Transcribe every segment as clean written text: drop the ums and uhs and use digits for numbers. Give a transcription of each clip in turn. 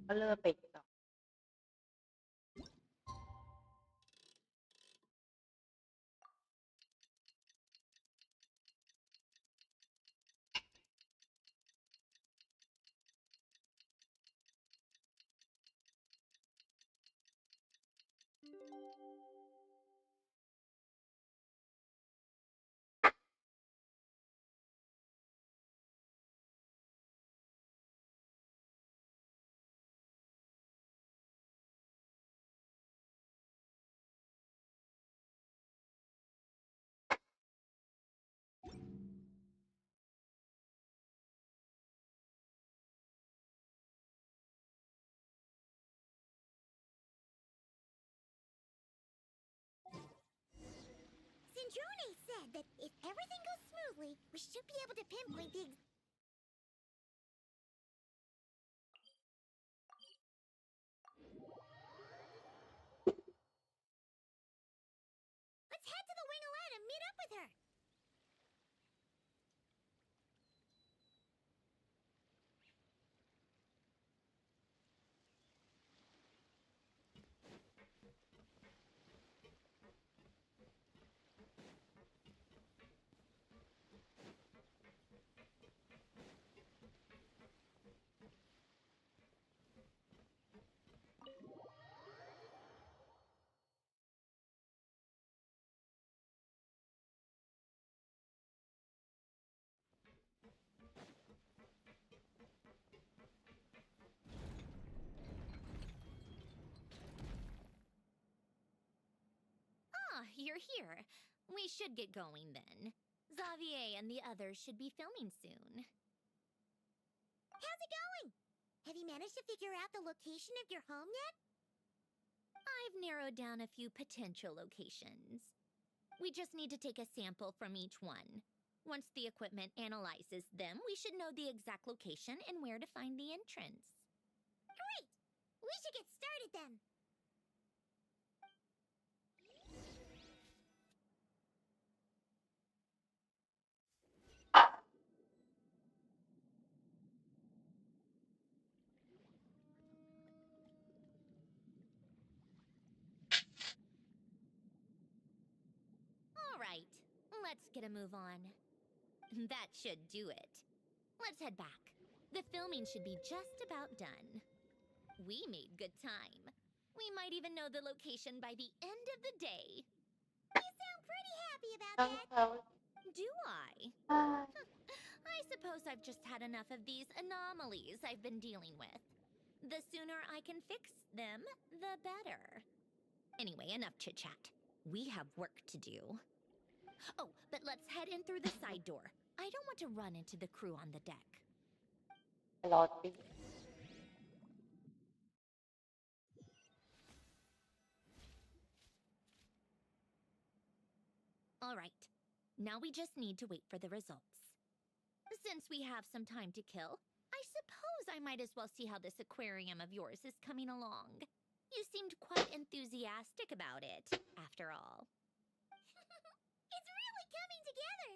ก็เริ่มไปต่อ Centurione said that if everything goes smoothly, we should be able to pinpoint the Let's head to the Wing Alert and meet up with her. You're here. We should get going then. Xavier and the others should be filming soon. How's it going? Have you managed to figure out the location of your home yet? I've narrowed down a few potential locations. We just need to take a sample from each one. Once the equipment analyzes them, we should know the exact location and where to find the entrance. Great! We should get started then. All right, let's get a move on. That should do it. Let's head back. The filming should be just about done. We made good time. We might even know the location by the end of the day. You sound pretty happy about ต้อง that. เขา Do I? ใช่ I suppose I've just had enough of these anomalies I've been dealing with. The sooner I can fix them, the better. Anyway, enough chit-chat. We have work to do. Oh, but let's head in through the side door. I don't want to run into the crew on the deck. รอตี All right, now we just need to wait for the results. Since we have some time to kill, I suppose I might as well see how this aquarium of yours is coming along. You seemed quite enthusiastic about it, after all. It's really coming together.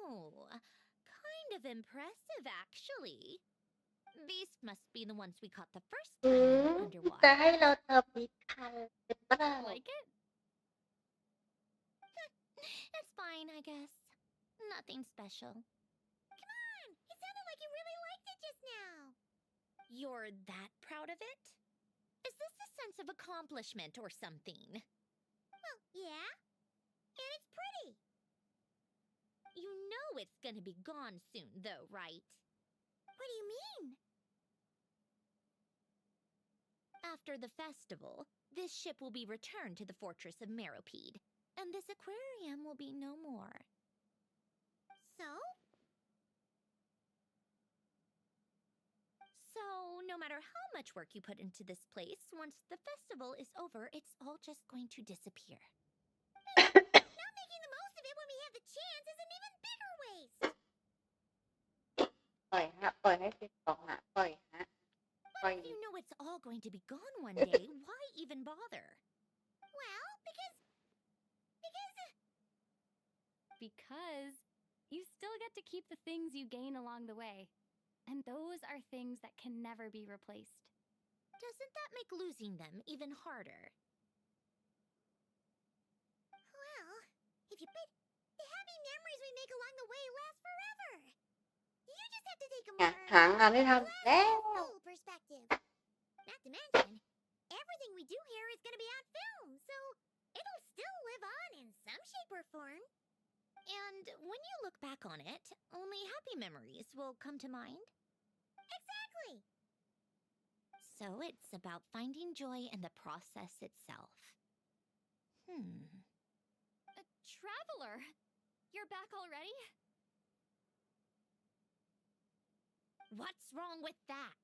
Oh, kind of impressive, actually. These must be the ones we caught the first อื time we ม went จะ underwater. ให้เราเติมนิทานเป็นเปล่า Like it? It's fine, I guess. Nothing special. Come on! It sounded like you really liked it just now. You're that proud of it? Is this a sense of accomplishment or something? Well, yeah. And it's pretty. You know it's gonna be gone soon, though, right? What do you mean? After the festival, this ship will be returned to the fortress of Meropide, and this aquarium will be no more. So? So, no matter how much work you put into this place, once the festival is over, it's all just going to disappear. Not making the most of it when we have the chance is an even bigger waste. ปล่อยฮะ ปล่อยให้ฟิตออกฮะ ปล่อยฮะ ปล่อย If you know it's all going to be gone one day, why even bother? Well, because you still get to keep the things you gain along the way. And those are things that can never be replaced. Doesn't that make losing them even harder? well, if you bet, the happy memories we make along the way last forever. You just have to take a ไง more หางานให้ทำแล้ว full perspective. Not to mention, everything we do here is going to be on film, so it'll still live on in some shape or form. And when you look back on it, only happy memories will come to mind? Exactly. So it's about finding joy in the process itself. Traveler, you're back already? What's wrong with that?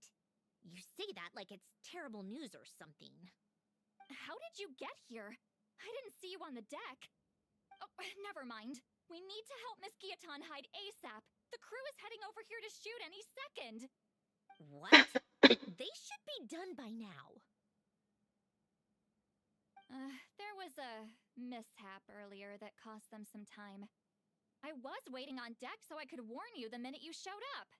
You say that like it's terrible news or something. How did you get here? I didn't see you on the deck. Oh, never mind. We need to help Miss Guillotin hide ASAP. The crew is heading over here to shoot any second. What? They should be done by now. There was a mishap earlier that cost them some time. I was waiting on deck so I could warn you the minute you showed up.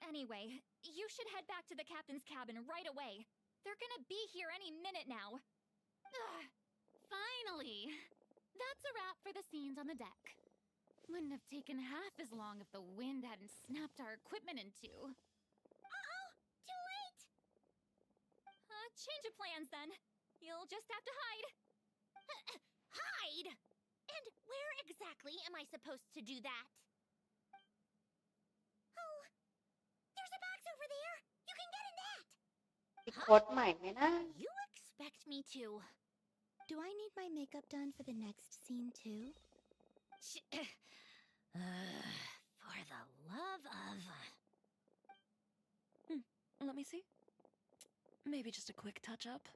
Anyway, you should head back to the captain's cabin right away. They're gonna be here any minute now. Finally! That's a wrap for the scenes on the deck. Wouldn't have taken half as long if the wind hadn't snapped our equipment in two. Uh-oh, too late. Change of plans then. You'll just have to hide. Hide? And where exactly am I supposed to do that? Oh, there's a box over there. You can get in that. มีโค้ดใหม่ไหมนะ You expect me to... Do I need my makeup done for the next scene too? For the love of... Let me see. Maybe just a quick touch-up.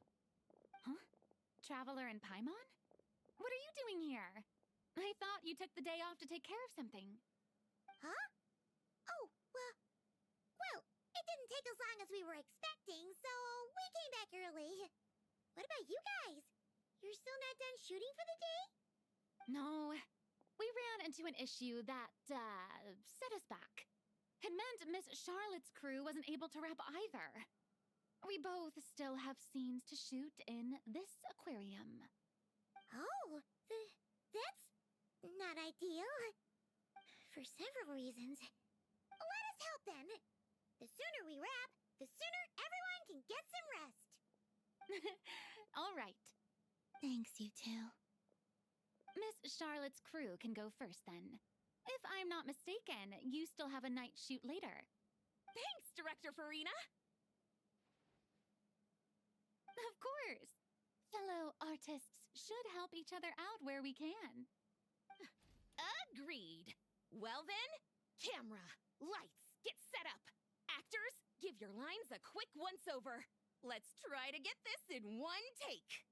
Traveler and Paimon? What are you doing here? I thought you took the day off to take care of something. Huh? Oh, well, it didn't take as long as we were expecting, so we came back early. What about you guys? You're still not done shooting for the day? No, we ran into an issue that, set us back. It meant Miss Charlotte's crew wasn't able to wrap either. We both still have scenes to shoot in this aquarium. Oh, that's not ideal. For several reasons. Let us help then. The sooner we wrap, the sooner everyone can get some rest. All right. Thanks, you two. Miss Charlotte's crew can go first then. If I'm not mistaken, you still have a night shoot later. Thanks, Director Farina! Of course! Fellow artists should help each other out where we can. Agreed. Well then, camera, lights, get set up. Actors, give your lines a quick once-over. Let's try to get this in one take.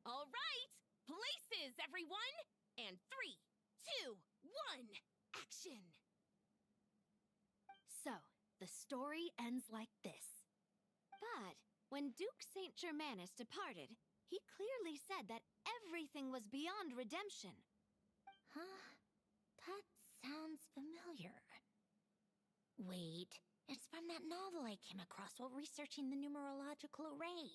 All right, places, everyone! And 3, 2, 1, action! So, the story ends like this. But when Duke Saint Germanus departed, he clearly said that everything was beyond redemption. Huh? That sounds familiar. Wait, it's from that novel I came across while researching the numerological array.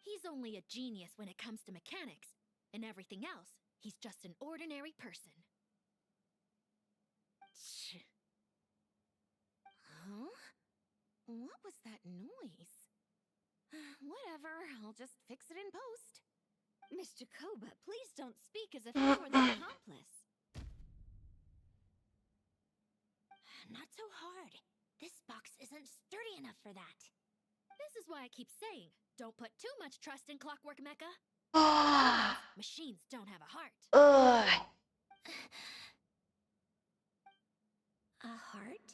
He's only a genius when it comes to mechanics, and everything else, he's just an ordinary person. Huh? What was that noise? Whatever, I'll just fix it in post. Miss Jacoba, please don't speak as if you were the accomplice. Not so hard. This box isn't sturdy enough for that. This is why I keep saying, don't put too much trust in Clockwork Mecha. โอ้ย Machines don't have a heart. เอ้ย A heart?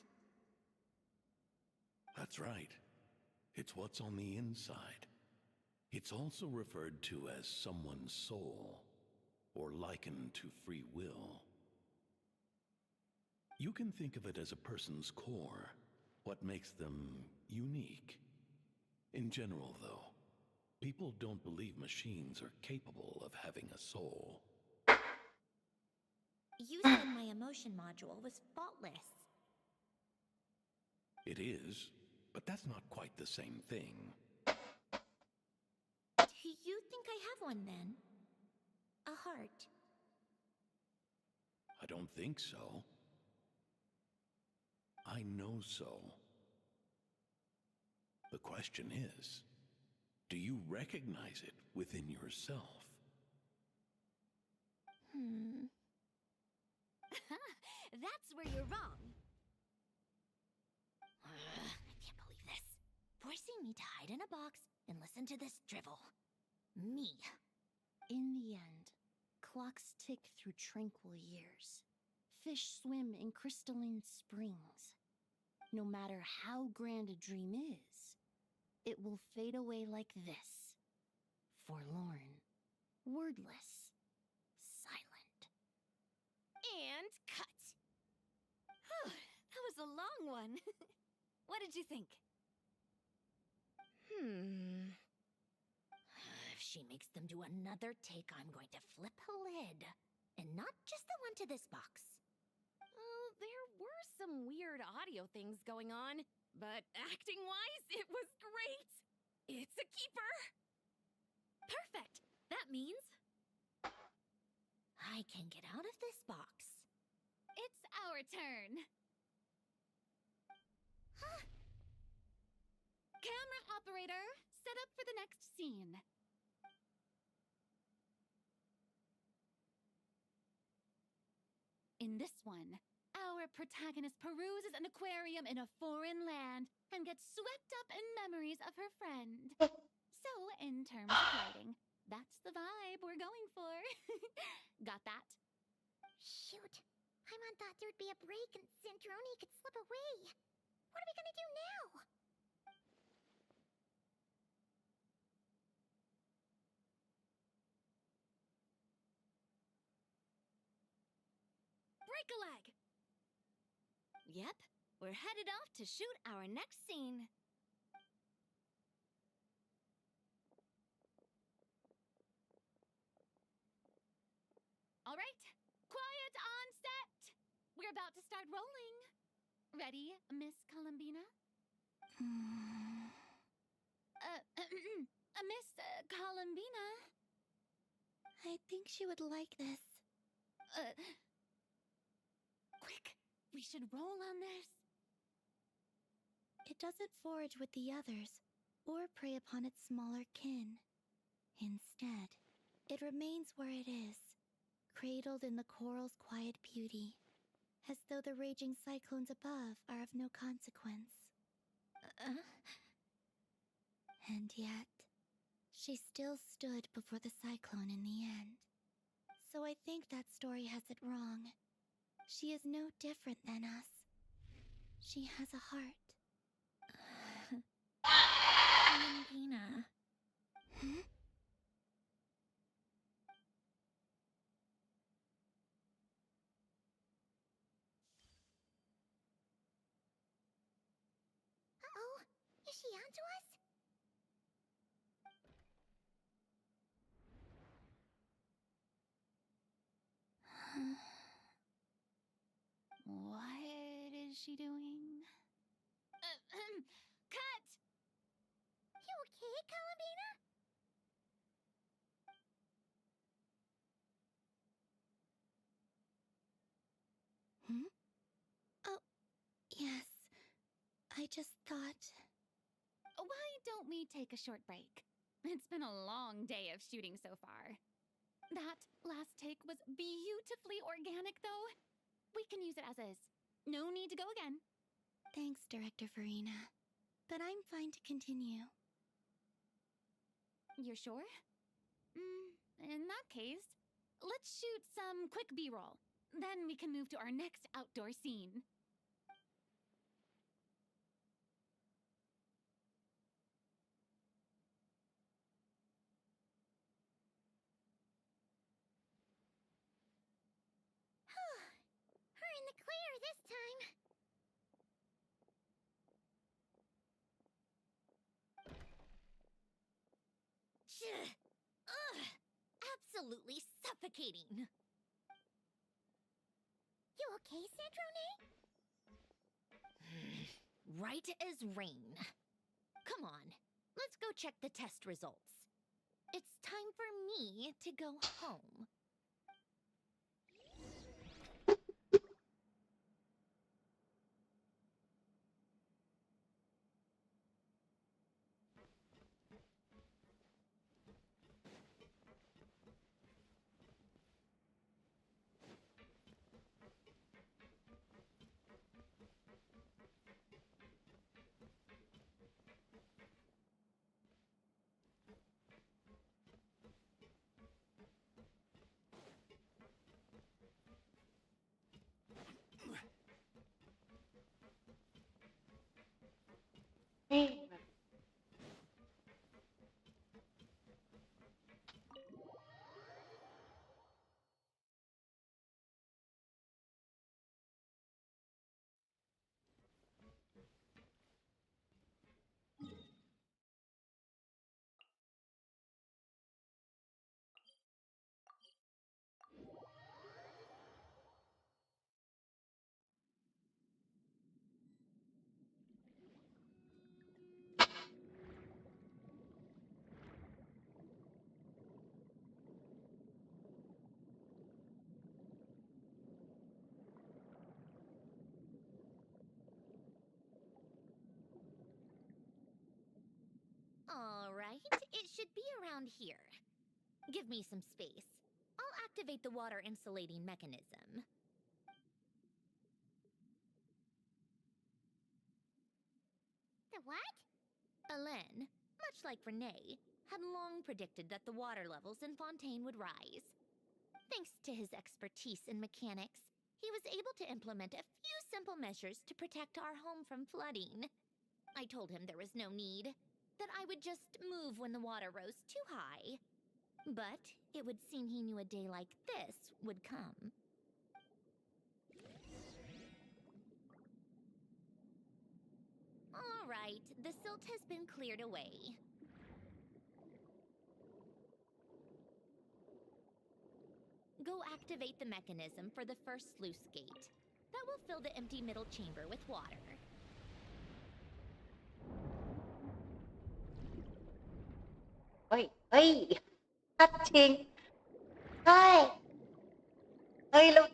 That's right. It's what's on the inside. It's also referred to as someone's soul, or likened to free will. You can think of it as a person's core, what makes them unique. In general, though, people don't believe machines are capable of having a soul. You said my emotion module was faultless. It is, but that's not quite the same thing. Do you think I have one then? A heart? I don't think so. I know so. The question is, do you recognize it within yourself? That's where you're wrong. I can't believe this. Forcing me to hide in a box and listen to this drivel. Me. In the end, clocks tick through tranquil years. Fish swim in crystalline springs. No matter how grand a dream is, it will fade away like this. Forlorn, wordless, silent. And cut. That was a long one. What did you think? If she makes them do another take, I'm going to flip a lid. And not just the one to this box. There were some weird audio things going on, but acting-wise, it was great. It's a keeper. Perfect. That means I can get out of this box. It's our turn. Camera operator, set up for the next scene. In this one, our protagonist peruses an aquarium in a foreign land and gets swept up in memories of her friend. So, in terms of writing, that's the vibe we're going for. Got that? Shoot. Paimon thought there'd be a break and Zandroni could slip away. What are we gonna do now? break a leg. Yep, we're headed off to shoot our next scene. All right, quiet on set. We're about to start rolling. Ready, Miss Columbina? Miss Columbina? I think she would like this. Quick, we should roll on this. It doesn't forage with the others, or prey upon its smaller kin. Instead, it remains where it is, cradled in the coral's quiet beauty, as though the raging cyclones above are of no consequence. And yet, she still stood before the cyclone in the end. So I think that story has it wrong. She is no different than us. She has a heart. Columbina. Hmm? Uh-oh, is she onto us? What is she doing? Cut! You okay, Columbina? Hmm? Oh, yes. I just thought... Why don't we take a short break? It's been a long day of shooting so far. That last take was beautifully organic, though. We can use it as is. No need to go again. Thanks, Director Farina. But I'm fine to continue. You're sure? In that case, let's shoot some quick B-roll. Then we can move to our next outdoor scene. We're in the clear this time. Ugh! Absolutely suffocating. You okay, Sandrone? Right as rain. Come on, let's go check the test results. It's time for me to go home. All right, it should be around here. Give me some space. I'll activate the water insulating mechanism. The what? Alain, much like Renee, had long predicted that the water levels in Fontaine would rise. Thanks to his expertise in mechanics, he was able to implement a few simple measures to protect our home from flooding. I told him there was no need, that I would just move when the water rose too high. But it would seem he knew a day like this would come. All right, the silt has been cleared away. Go activate the mechanism for the first sluice gate. That will fill the empty middle chamber with water. เฮ้ยทัดชิงใช่เฮ้ยแล้ว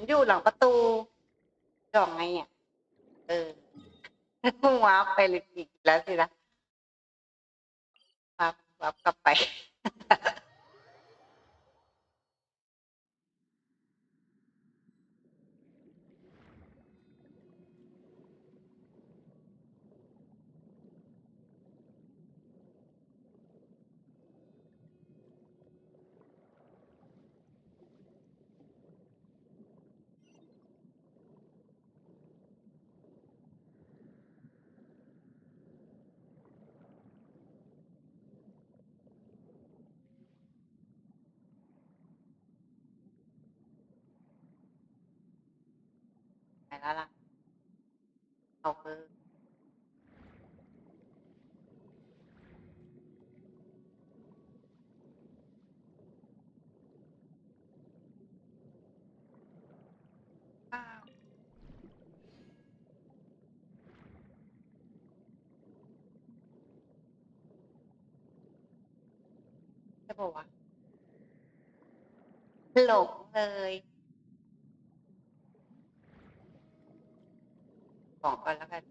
อยู่หลังประตูดอกไงอ่ะว้าร์ปไปเลยอีกแล้วสินะว้าร์ปกลับไป ไหนแล้วล่ะเอาคืออ้าวจะบอกว่าหลงเลยบอกก่อนแล้วกัน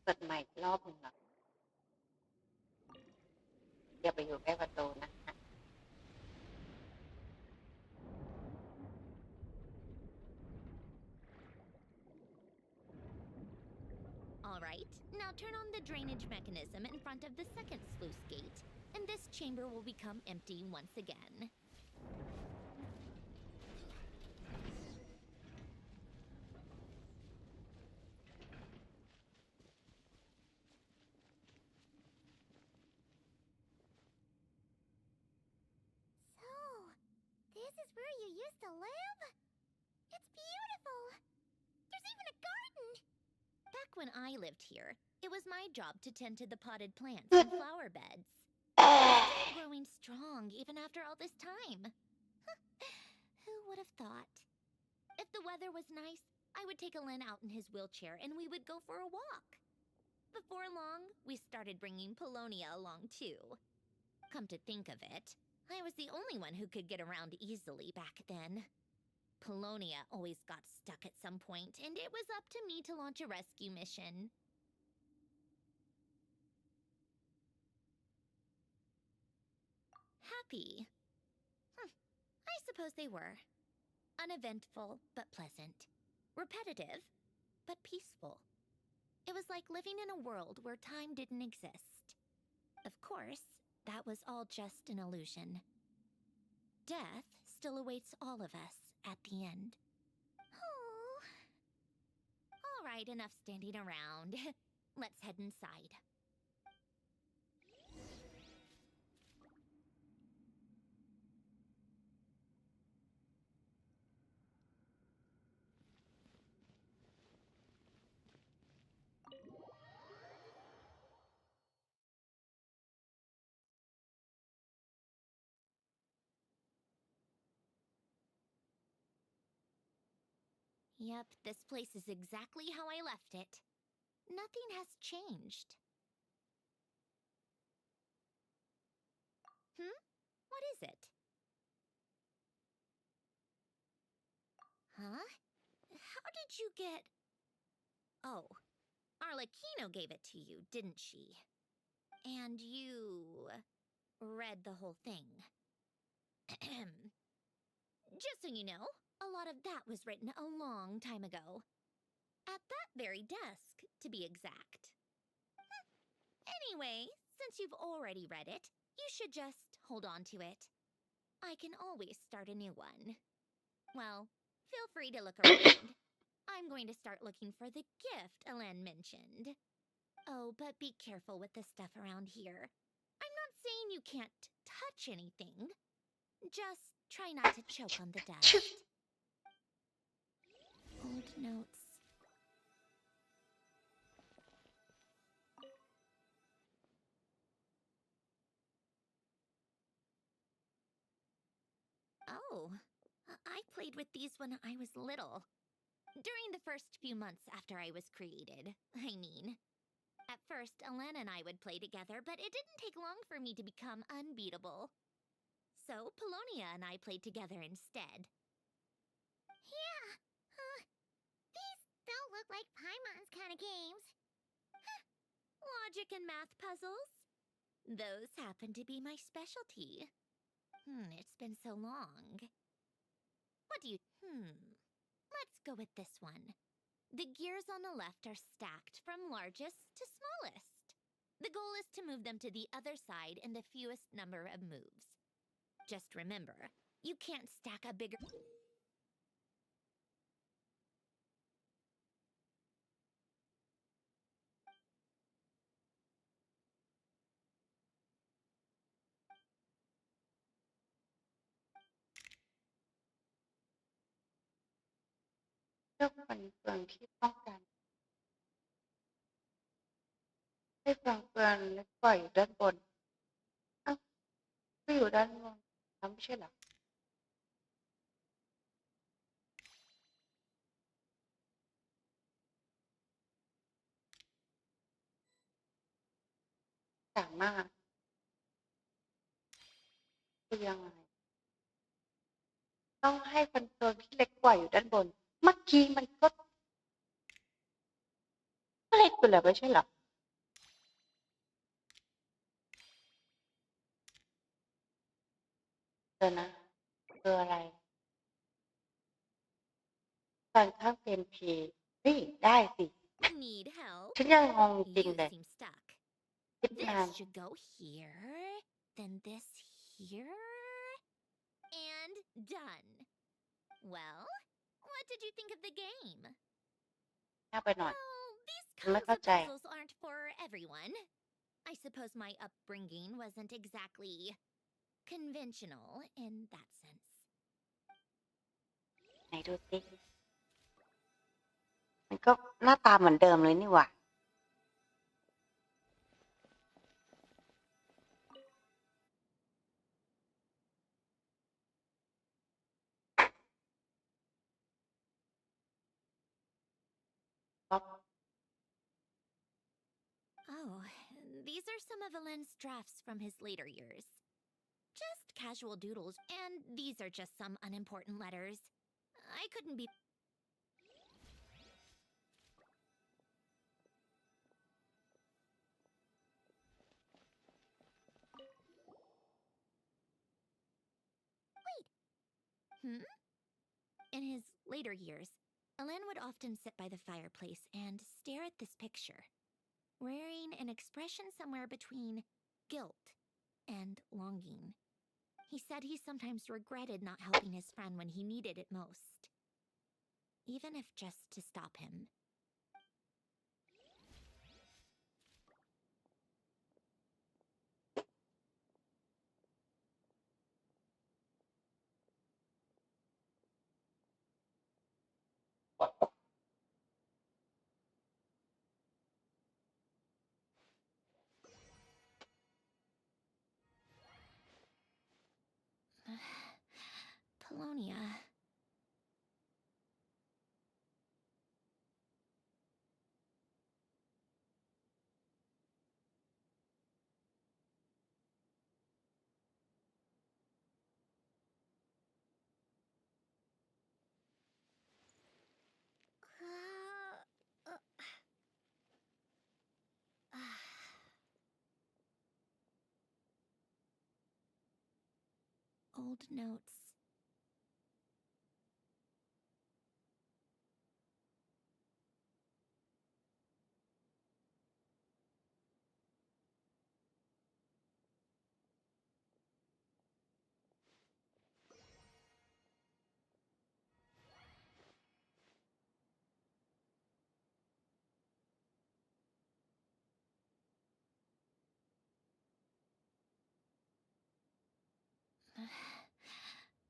เปิดใหม่อีกรอบหนึ่งเหรออย่าไปอยู่ใกล้ประตูนะคะ All right, now turn on the drainage mechanism in front of the second sluice gate, and this chamber will become empty once again. So, this is where you used to live? It's beautiful. There's even a garden. Back when I lived here, it was my job to tend to the potted plants and flower beds. Still growing strong even after all this time. Who would have thought? If the weather was nice, I would take Alen out in his wheelchair and we would go for a walk. Before long, we started bringing Polonia along too. Come to think of it, I was the only one who could get around easily back then. Polonia always got stuck at some point, and it was up to me to launch a rescue mission. Happy. I suppose they were. Uneventful, but pleasant. Repetitive, but peaceful. It was like living in a world where time didn't exist. Of course, that was all just an illusion. Death still awaits all of us at the end. Oh. All right, enough standing around. Let's head inside. Yep, this place is exactly how I left it. Nothing has changed. What is it? Huh? How did you get... Oh, Arlecchino gave it to you, didn't she? And you... read the whole thing. Just so you know, a lot of that was written a long time ago. At that very desk, to be exact. Anyway, since you've already read it, you should just hold on to it. I can always start a new one. Well, feel free to look around. I'm going to start looking for the gift Alen mentioned. Oh, but be careful with the stuff around here. I'm not saying you can't touch anything. Just try not to choke on the dust. Old notes. Oh, I played with these when I was little. During the first few months after I was created, I mean. At first, Alen and I would play together, but it didn't take long for me to become unbeatable. So, Polonia and I played together instead. Yeah. These don't look like Paimon's kind of games. Logic and math puzzles? Those happen to be my specialty. It's been so long. What do you... Let's go with this one. The gears on the left are stacked from largest to smallest. The goal is to move them to the other side in the fewest number of moves. Just remember, you can't stack a bigger...เลือกฟันเฟืองที่ป้องกันให้ฟันเฟืองเล็กกว่าอยู่ด้านบนอ้าวก็อยู่ด้านบนแล้วไม่ใช่เหรอต่างมากคือยังไงต้องให้ฟันเฟืองที่เล็กกว่าอยู่ด้านบนเมื่อกี้มันก็เ ล็กอยู่แล้วไม่ใช่เหรอเดี๋ยวนะคืออะไรการข้ามเกมพีเฮ้ยได้สิ Need help? ฉันยังงงจริง You เลย seem stuck. คิดนาน This should go here, then this here, and done. Well, what did you think of the game? ยากไปหน่อย Well, these ไม่ kinds เข้า of ใจ puzzles aren't for everyone. I suppose my upbringing wasn't exactly conventional in that sense. ไหนดูสิมันก็หน้าตาเหมือนเดิมเลยนี่หว่าป๊อป Oh, these are some of Alen's drafts from his later years. Just casual doodles, and these are just some unimportant letters. I couldn't be. Wait. In his later years, Alen would often sit by the fireplace and stare at this picture, wearing an expression somewhere between guilt and longing. He said he sometimes regretted not helping his friend when he needed it most, even if just to stop him. Polonia. Old notes.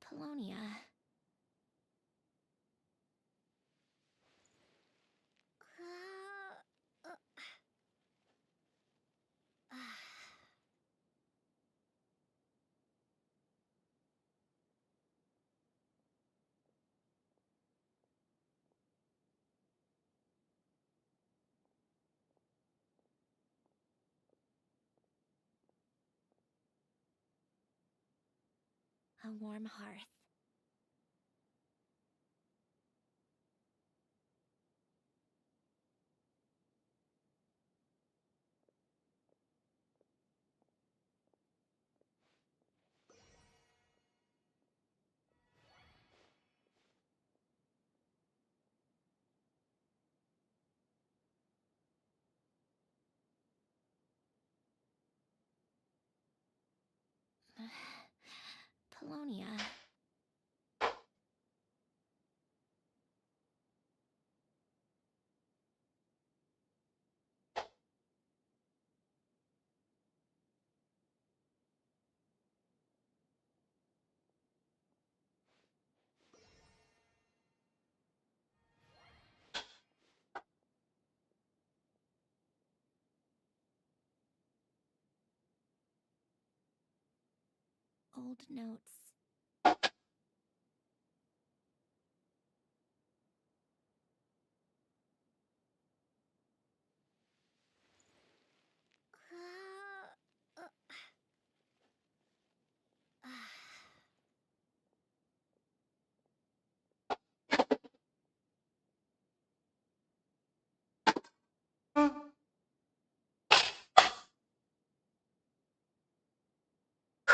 Polonia. A warm hearth. Polonia. Old notes.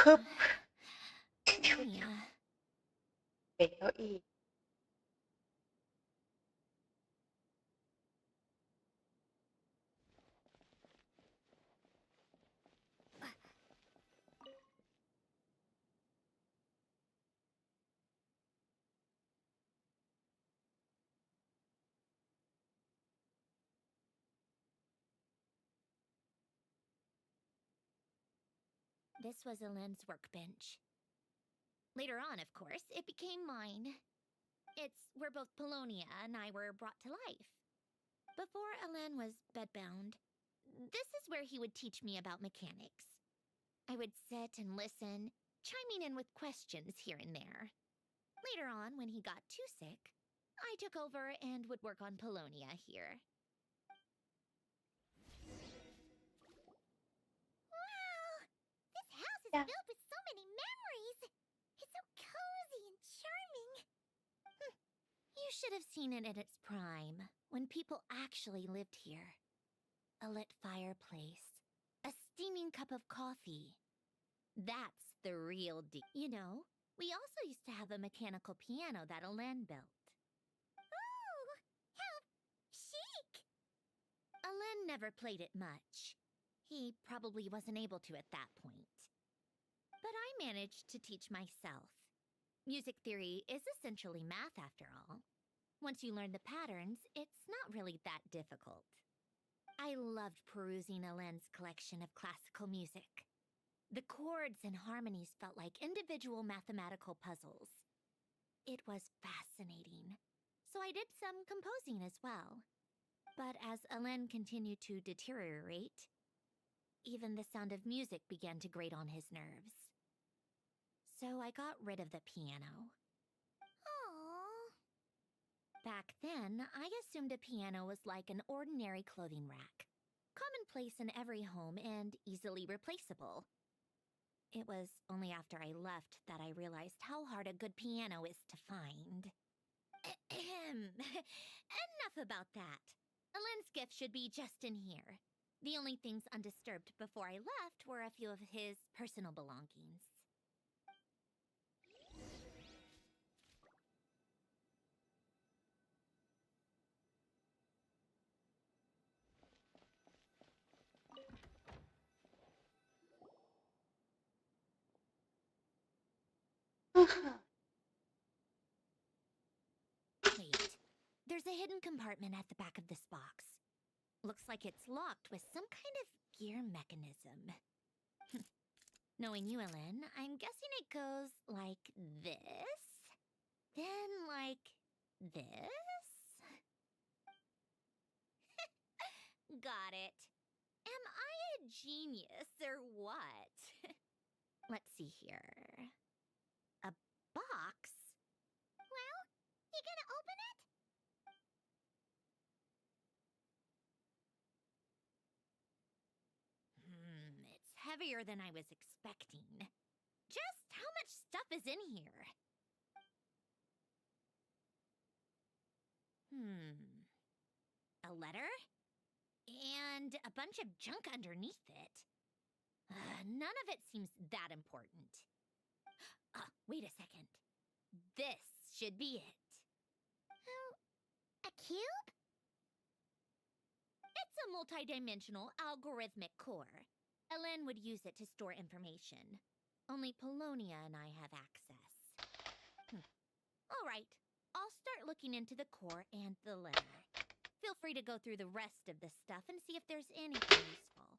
คึบ Polonia. เป็นเก้าอี้ This was Elend's workbench. Later on, of course, it became mine. It's where both Polonia and I were brought to life. Before Elend was bedbound, this is where he would teach me about mechanics. I would sit and listen, chiming in with questions here and there. Later on, when he got too sick, I took over and would work on Polonia here. Wow! This house is Yeah. filled with so many memories! It's so cozy and charming! You should have seen it in its prime, when people actually lived here. A lit fireplace, a steaming cup of coffee. That's the real deal. You know, we also used to have a mechanical piano that Alen built. Oh, how chic! Alen never played it much. He probably wasn't able to at that point. But I managed to teach myself. Music theory is essentially math after all. Once you learn the patterns, it's not really that difficult. I loved perusing Alen's collection of classical music. The chords and harmonies felt like individual mathematical puzzles. It was fascinating, so I did some composing as well. But as Alen continued to deteriorate, even the sound of music began to grate on his nerves. So I got rid of the piano. Aww. Back then, I assumed a piano was like an ordinary clothing rack, commonplace in every home and easily replaceable. It was only after I left that I realized how hard a good piano is to find. Enough about that. Alen's gift should be just in here. The only things undisturbed before I left were a few of his personal belongings. Wait, there's a hidden compartment at the back of this box. Looks like it's locked with some kind of gear mechanism. Knowing you, Ellen, I'm guessing it goes like this, then like this. Got it. Am I a genius or what? Let's see here. A box? Well, you gonna open it? It's heavier than I was expecting. Just how much stuff is in here? A letter? And a bunch of junk underneath it. None of it seems that important. Wait a second. This should be it. Oh, a cube? It's a multidimensional algorithmic core. Elen would use it to store information. Only Polonia and I have access. All right, I'll start looking into the core and the letter. Feel free to go through the rest of the stuff and see if there's anything useful.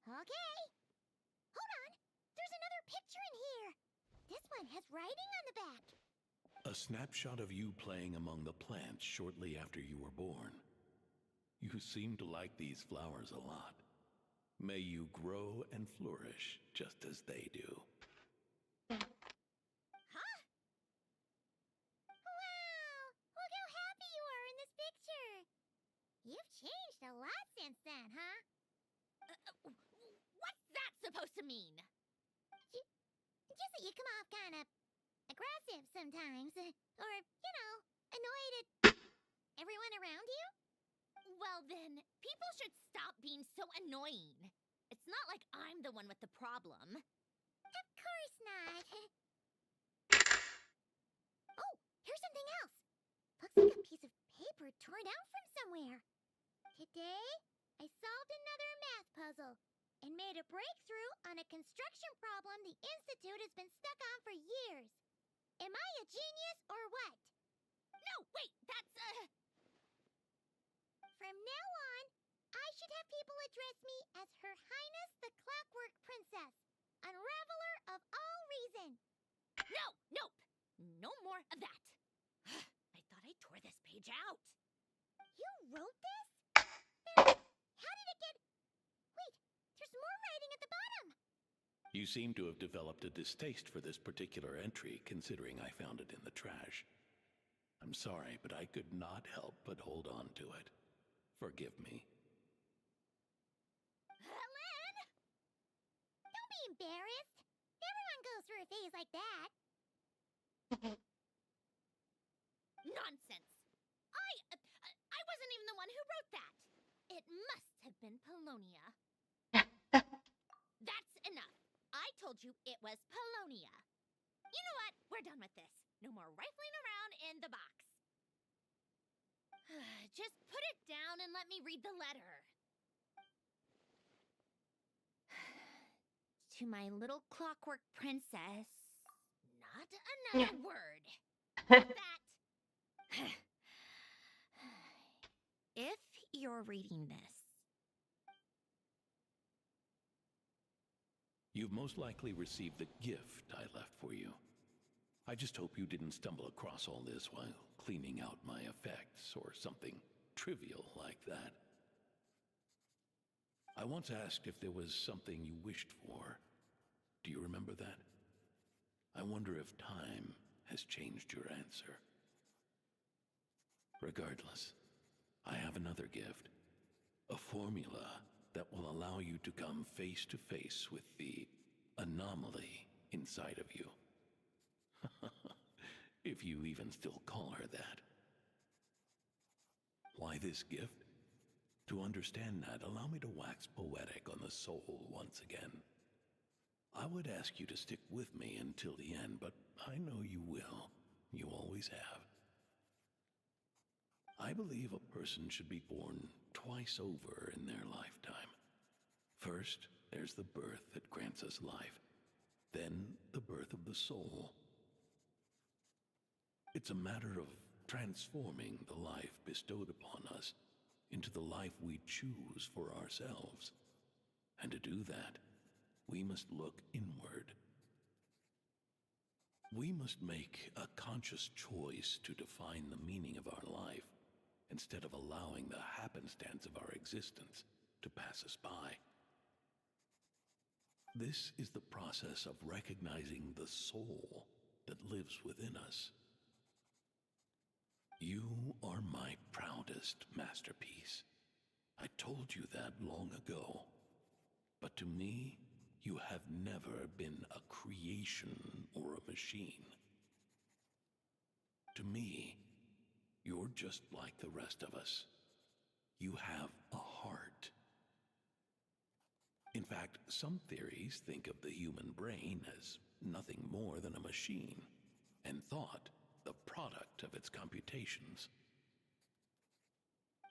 Okay. Hold on. There's another picture in here. This one has writing on the back. A snapshot of you playing among the plants shortly after you were born. You seem to like these flowers a lot. May you grow and flourish just as they do. Huh? Wow! Look how happy you are in this picture. You've changed a lot since then, huh? What's that supposed to mean? Just that you come off kind of aggressive sometimes. Or, you know, annoyed at everyone around you. Well then, people should stop being so annoying. It's not like I'm the one with the problem. Of course not. Oh, here's something else. Looks like a piece of paper torn out from somewhere. Today, I solved another math puzzle and made a breakthrough on a construction problem the Institute has been stuck on for years. Am I a genius or what? No, wait, that's From now on, I should have people address me as Her Highness the Clockwork Princess, unraveler of all reason. No, nope. No more of that. I thought I tore this page out. You wrote this? Then how did it get... Wait, there's more writing at the bottom. You seem to have developed a distaste for this particular entry, considering I found it in the trash. I'm sorry, but I could not help but hold on to it. Forgive me. Helen! Don't be embarrassed. Everyone goes through a phase like that. Nonsense. I wasn't even the one who wrote that. It must have been Polonia. That's enough. I told you it was Polonia. You know what? We're done with this. No more rifling around in the box. Just put it down and let me read the letter. To my little clockwork princess. Not another word. That. If you're reading this, You've most likely received the gift I left for you. I just hope you didn't stumble across all this while cleaning out my effects or something trivial like that. I once asked if there was something you wished for. Do you remember that? I wonder if time has changed your answer. Regardless, I have another gift. A formula that will allow you to come face to face with the anomaly inside of you. If you even still call her that. Why this gift? To understand that, allow me to wax poetic on the soul once again. I would ask you to stick with me until the end, but I know you will. You always have. I believe a person should be born twice over in their lifetime. First, there's the birth that grants us life. Then, the birth of the soul. It's a matter of transforming the life bestowed upon us into the life we choose for ourselves. And to do that, we must look inward. We must make a conscious choice to define the meaning of our life, instead of allowing the happenstance of our existence to pass us by. This is the process of recognizing the soul that lives within us. You are my proudest masterpiece. I told you that long ago. But to me, you have never been a creation or a machine. To me, you're just like the rest of us. You have a heart. In fact, some theories think of the human brain as nothing more than a machine, and thought the product of its computations.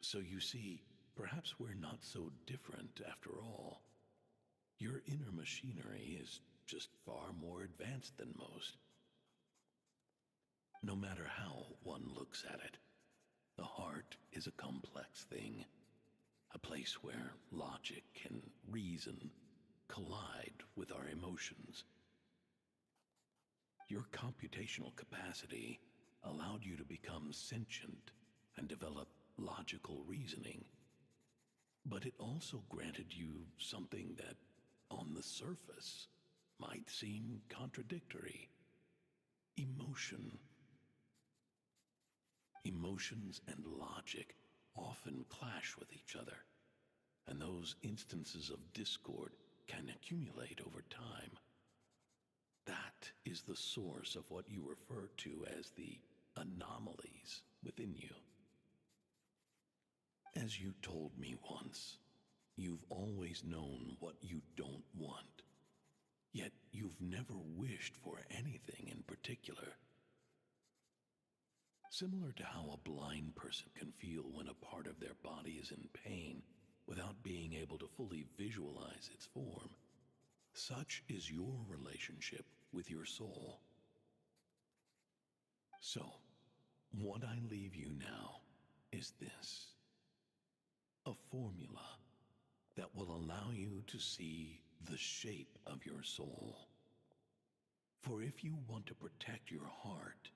So you see, perhaps we're not so different after all. Your inner machinery is just far more advanced than most. No matter how one looks at it, the heart is a complex thing, a place where logic and reason collide with our emotions. Your computational capacity allowed you to become sentient and develop logical reasoning, but it also granted you something that, on the surface, might seem contradictory: emotion. Emotions and logic often clash with each other, and those instances of discord can accumulate over time. That is the source of what you refer to as the anomalies within you. As you told me once, you've always known what you don't want. Yet you've never wished for anything in particular. Similar to how a blind person can feel when a part of their body is in pain without being able to fully visualize its form, such is your relationship with your soul. So, what I leave you now is this: a formula that will allow you to see the shape of your soul. For if you want to protect your heart,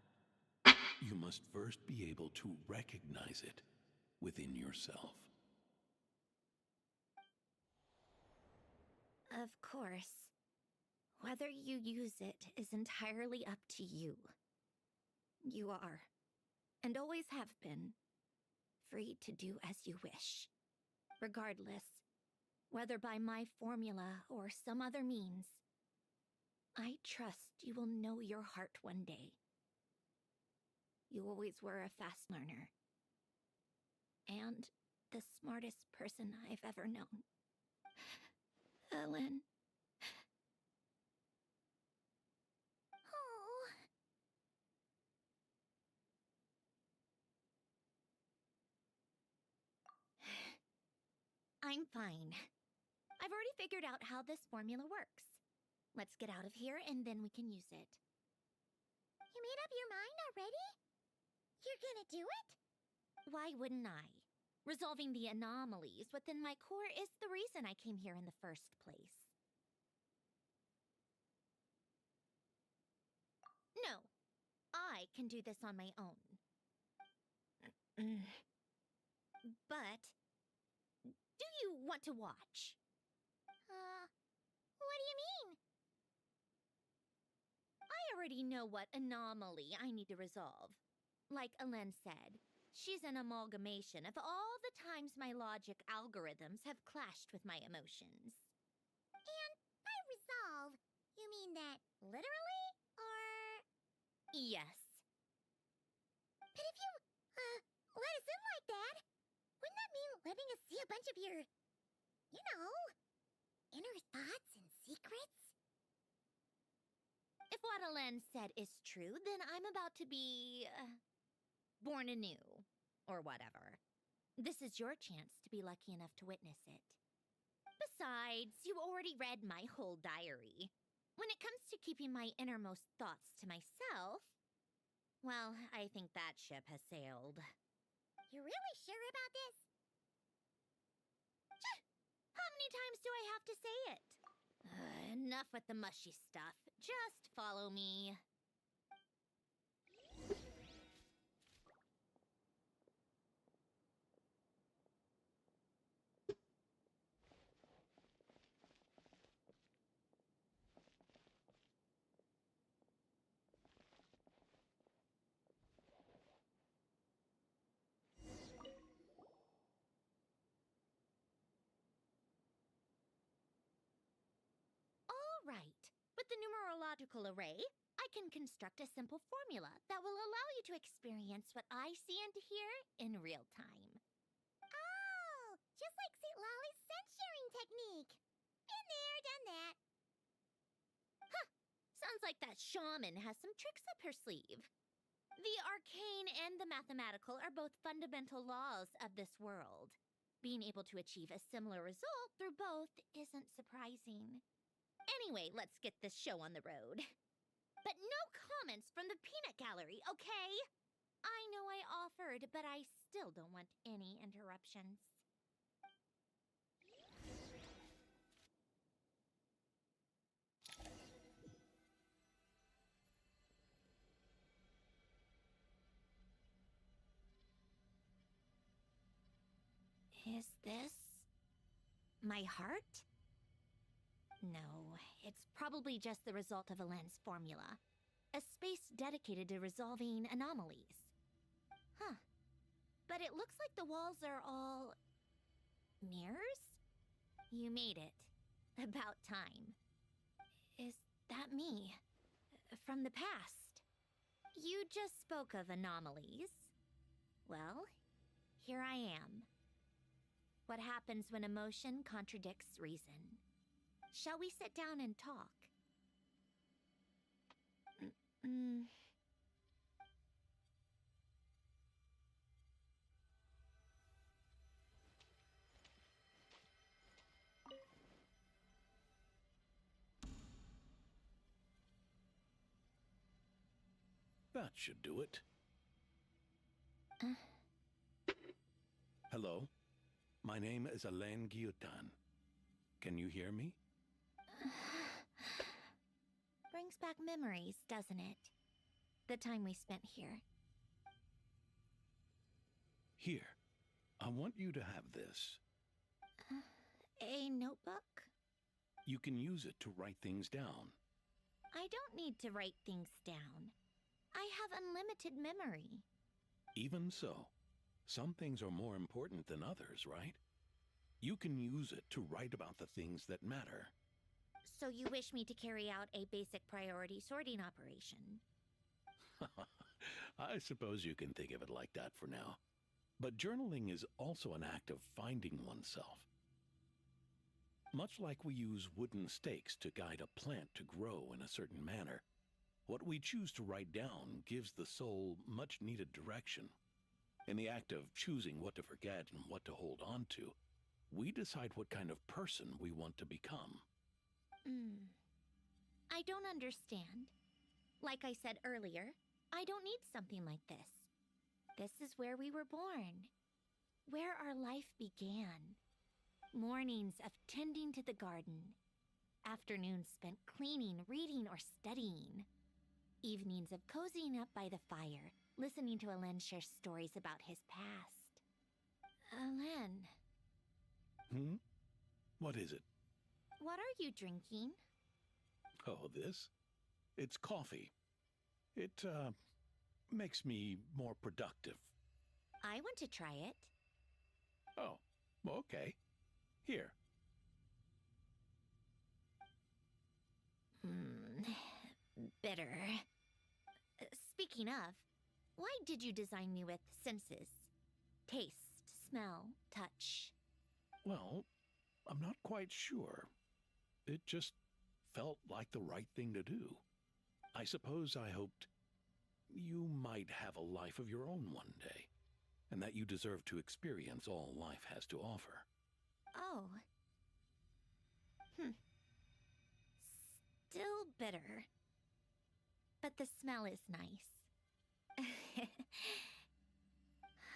you must first be able to recognize it within yourself. Of course. Whether you use it is entirely up to you. You are, and always have been, free to do as you wish. Regardless, whether by my formula or some other means, I trust you will know your heart one day. You always were a fast learner, and the smartest person I've ever known. Ellen. Oh. I'm fine. I've already figured out how this formula works. Let's get out of here and then we can use it. You made up your mind already? You're gonna do it? Why wouldn't I? Resolving the anomalies within my core is the reason I came here in the first place. No, I can do this on my own. But, do you want to watch? What do you mean? I already know what anomaly I need to resolve. Like Alen said, she's an amalgamation of all the times my logic algorithms have clashed with my emotions. And by resolve, you mean that literally? Or... Yes. But if you, let us in like that, wouldn't that mean letting us see a bunch of your, you know, inner thoughts and secrets? If what Alen said is true, then I'm about to be... born anew. Or whatever. This is your chance to be lucky enough to witness it. Besides, you already read my whole diary. When it comes to keeping my innermost thoughts to myself, well, I think that ship has sailed. You're really sure about this? How many times do I have to say it? Enough with the mushy stuff. Just follow me. All right. With the numerological array, I can construct a simple formula that will allow you to experience what I see and hear in real time. Oh, just like St. Lolly's sense-sharing technique. Been there, done that. Sounds like that shaman has some tricks up her sleeve. The arcane and the mathematical are both fundamental laws of this world. Being able to achieve a similar result through both isn't surprising. Anyway, let's get this show on the road. But no comments from the peanut gallery, okay? I know I offered, but I still don't want any interruptions. Is this my heart? No, it's probably just the result of Alen's formula. A space dedicated to resolving anomalies. Huh. But it looks like the walls are all... mirrors? You made it. About time. Is that me? From the past? You just spoke of anomalies. Well, here I am. what happens when emotion contradicts reason. Shall we sit down and talk? That should do it. Hello. My name is Alain Guillotin. Can you hear me? Brings back memories, doesn't it? The time we spent here. Here. I want you to have this. A notebook? You can use it to write things down. I don't need to write things down. I have unlimited memory. Even so, some things are more important than others, right? You can use it to write about the things that matter. So you wish me to carry out a basic priority sorting operation? I suppose you can think of it like that for now. But journaling is also an act of finding oneself. Much like we use wooden stakes to guide a plant to grow in a certain manner, what we choose to write down gives the soul much-needed direction. In the act of choosing what to forget and what to hold on to, we decide what kind of person we want to become. I don't understand. Like I said earlier, I don't need something like this. This is where we were born, where our life began. Mornings of tending to the garden, afternoons spent cleaning, reading, or studying, evenings of cozying up by the fire, listening to Alain share stories about his past. Alain. What is it? What are you drinking? Oh, this? It's coffee. It, makes me more productive. I want to try it. Oh, okay. Here. Bitter. Speaking of, why did you design me with senses? Taste, smell, touch. Well, I'm not quite sure. It just felt like the right thing to do. I suppose I hoped you might have a life of your own one day, and that you deserve to experience all life has to offer. Oh. Still bitter. But the smell is nice.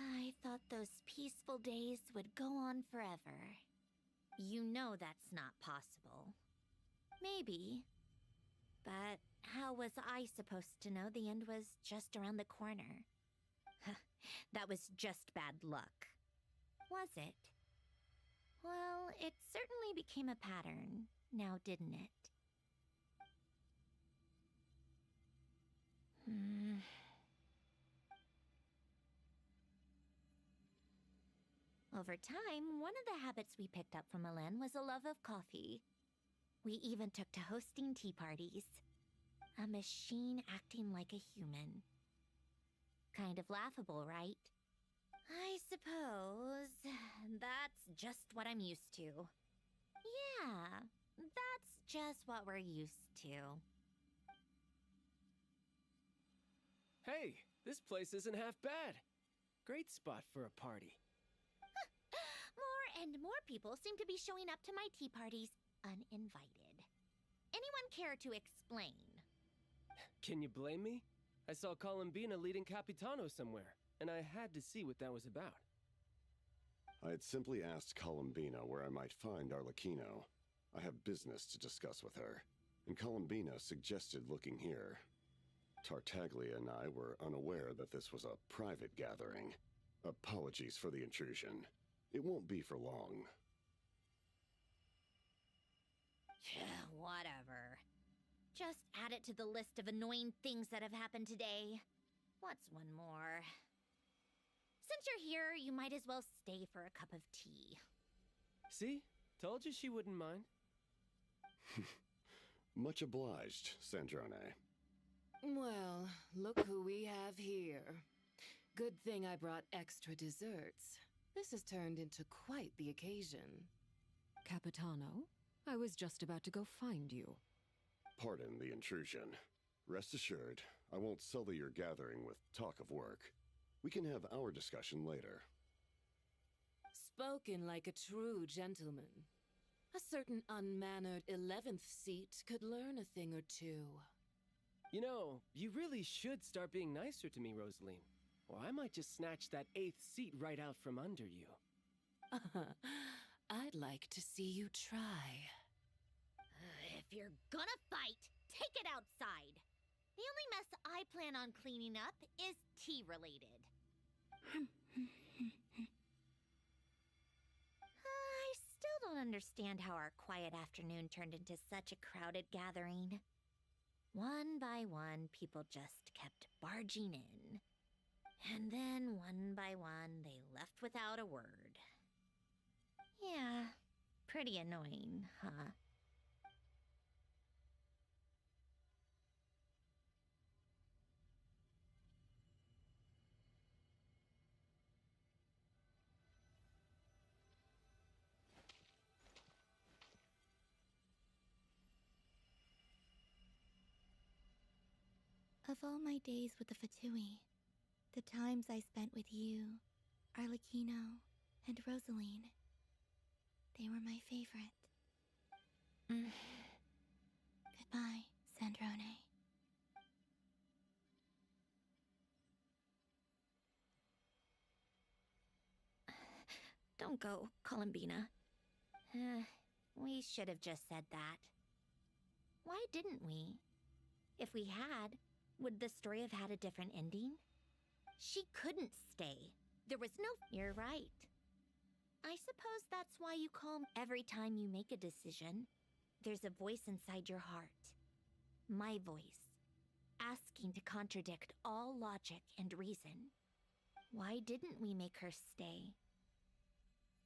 I thought those peaceful days would go on forever. You know that's not possible. Maybe. But how was I supposed to know the end was just around the corner? That was just bad luck. Was it? Well, it certainly became a pattern, now didn't it? Over time, one of the habits we picked up from Alain was a love of coffee. We even took to hosting tea parties. A machine acting like a human. Kind of laughable, right? I suppose that's just what I'm used to. Yeah, that's just what we're used to. Hey, this place isn't half bad. Great spot for a party. More and more people seem to be showing up to my tea parties uninvited. Anyone care to explain? Can you blame me? I saw Columbina leading Capitano somewhere, and I had to see what that was about. I had simply asked Columbina where I might find Arlecchino. I have business to discuss with her, and Columbina suggested looking here. Tartaglia and I were unaware that this was a private gathering. Apologies for the intrusion. It won't be for long. Whatever. Just add it to the list of annoying things that have happened today. What's one more? Since you're here, you might as well stay for a cup of tea. See? Told you she wouldn't mind. Much obliged, Sandrone. Well, look who we have here. Good thing I brought extra desserts. This has turned into quite the occasion. Capitano, I was just about to go find you. Pardon the intrusion. Rest assured, I won't sully your gathering with talk of work. We can have our discussion later. Spoken like a true gentleman. A certain unmannered 11th seat could learn a thing or two. You know, you really should start being nicer to me, Rosaline. Or I might just snatch that 8th seat right out from under you. I'd like to see you try. If you're gonna fight, take it outside. The only mess I plan on cleaning up is tea-related. I still don't understand how our quiet afternoon turned into such a crowded gathering. One by one, people just kept barging in. And then, one by one, they left without a word. Yeah, pretty annoying, huh? Of all my days with the Fatui, the times I spent with you, Arlecchino, and Rosaline, they were my favorite. Goodbye, Sandrone. Don't go, Columbina. We should have just said that. Why didn't we? If we had, would the story have had a different ending? She couldn't stay. There was no... You're right. I suppose that's why you call every time you make a decision. There's a voice inside your heart. My voice. Asking to contradict all logic and reason. Why didn't we make her stay?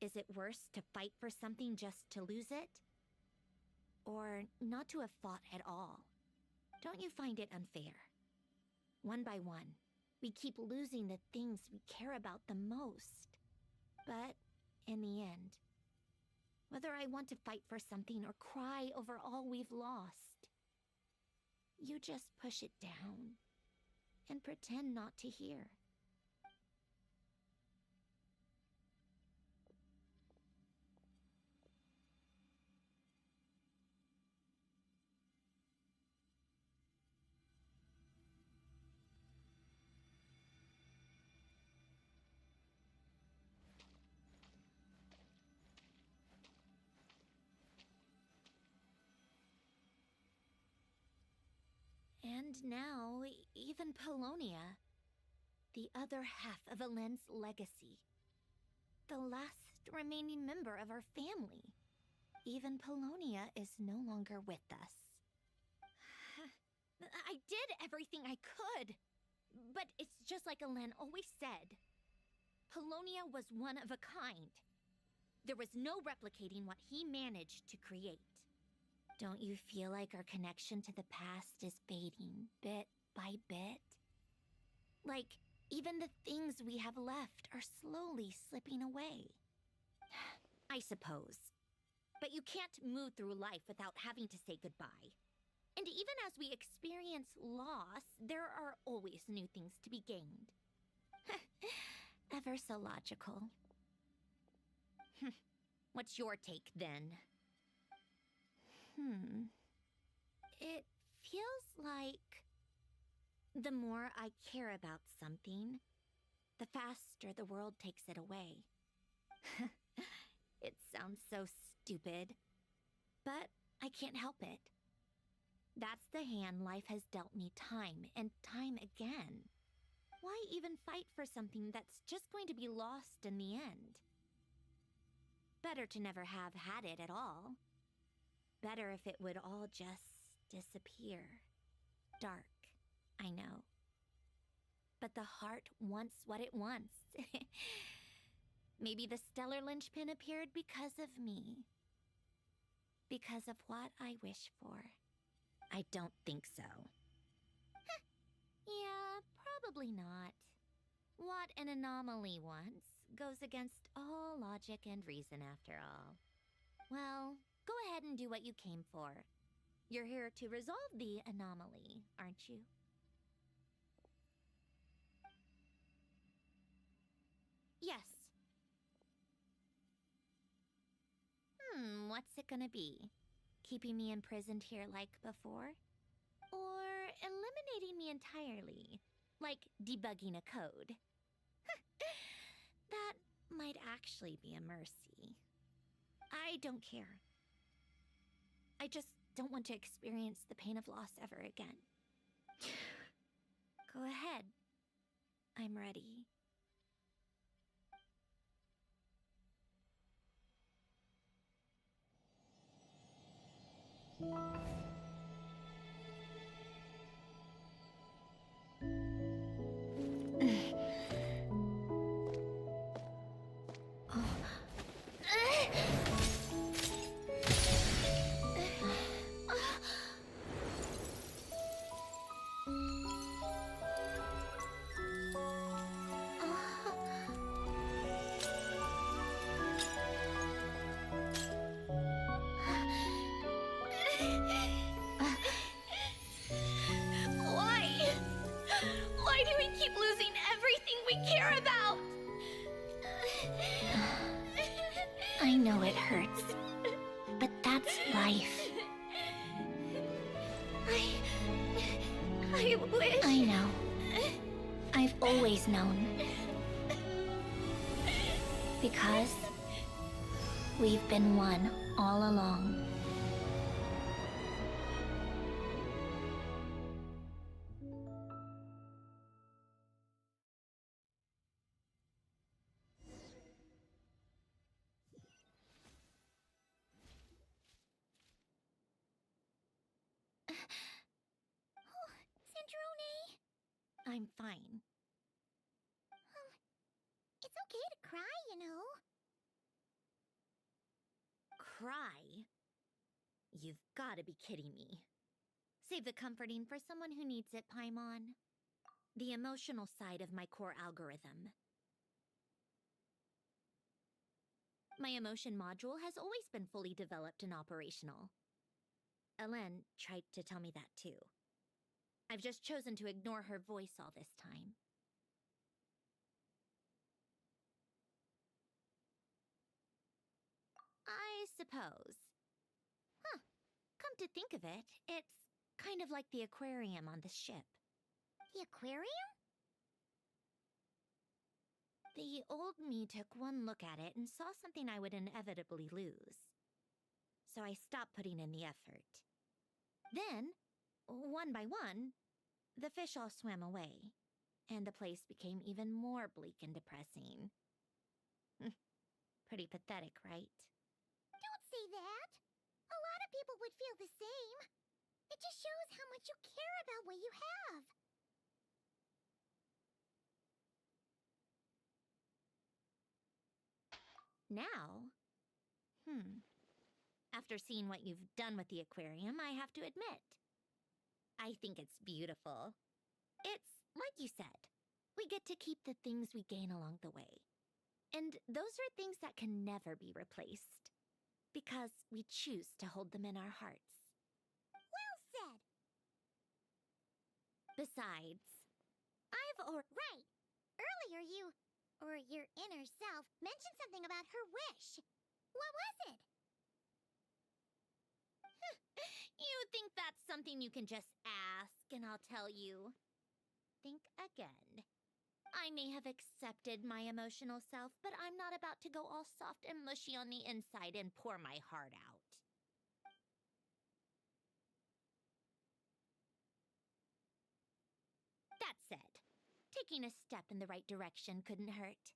Is it worse to fight for something just to lose it? Or not to have fought at all? Don't you find it unfair? One by one, we keep losing the things we care about the most. But in the end, whether I want to fight for something or cry over all we've lost, you just push it down and pretend not to hear. And now, even Polonia, the other half of Alen's legacy, the last remaining member of our family, even Polonia is no longer with us. I did everything I could, but it's just like Alen always said. Polonia was one of a kind. There was no replicating what he managed to create. Don't you feel like our connection to the past is fading bit by bit? Like, even the things we have left are slowly slipping away. I suppose. But you can't move through life without having to say goodbye. And even as we experience loss, there are always new things to be gained. Ever so logical. What's your take, then? It feels like the more I care about something, the faster the world takes it away. It sounds so stupid, but I can't help it. That's the hand life has dealt me time and time again. Why even fight for something that's just going to be lost in the end? Better to never have had it at all. Better if it would all just disappear. Dark, I know. But the heart wants what it wants. Maybe the stellar linchpin appeared because of me. Because of what I wish for. I don't think so. Yeah, probably not. What an anomaly once goes against all logic and reason after all. Well, go ahead and do what you came for. You're here to resolve the anomaly, aren't you? Yes. What's it gonna be? Keeping me imprisoned here like before? Or eliminating me entirely? Like debugging a code? That might actually be a mercy. I don't care. I just don't want to experience the pain of loss ever again. Go ahead. I'm ready. Why do we keep losing everything we care about? I know it hurts, but that's life. I wish... I know. I've always known. Because we've been one all along. I'm fine. It's okay to cry, you know. Cry? You've gotta be kidding me. Save the comforting for someone who needs it, Paimon. The emotional side of my core algorithm. My emotion module has always been fully developed and operational. Elen tried to tell me that too. I've just chosen to ignore her voice all this time. I suppose. Huh. Come to think of it, it's kind of like the aquarium on the ship. The aquarium? The old me took one look at it and saw something I would inevitably lose. So I stopped putting in the effort. Then, one by one, the fish all swam away, and the place became even more bleak and depressing. Pretty pathetic, right? Don't say that. A lot of people would feel the same. It just shows how much you care about what you have. Now? After seeing what you've done with the aquarium, I have to admit, I think it's beautiful. It's like you said, we get to keep the things we gain along the way. And those are things that can never be replaced, because we choose to hold them in our hearts. Well said. Besides, Right. Earlier your inner self mentioned something about her wish. What was it? You think that's something you can just ask and I'll tell you? Think again. I may have accepted my emotional self, but I'm not about to go all soft and mushy on the inside and pour my heart out. That said, taking a step in the right direction couldn't hurt.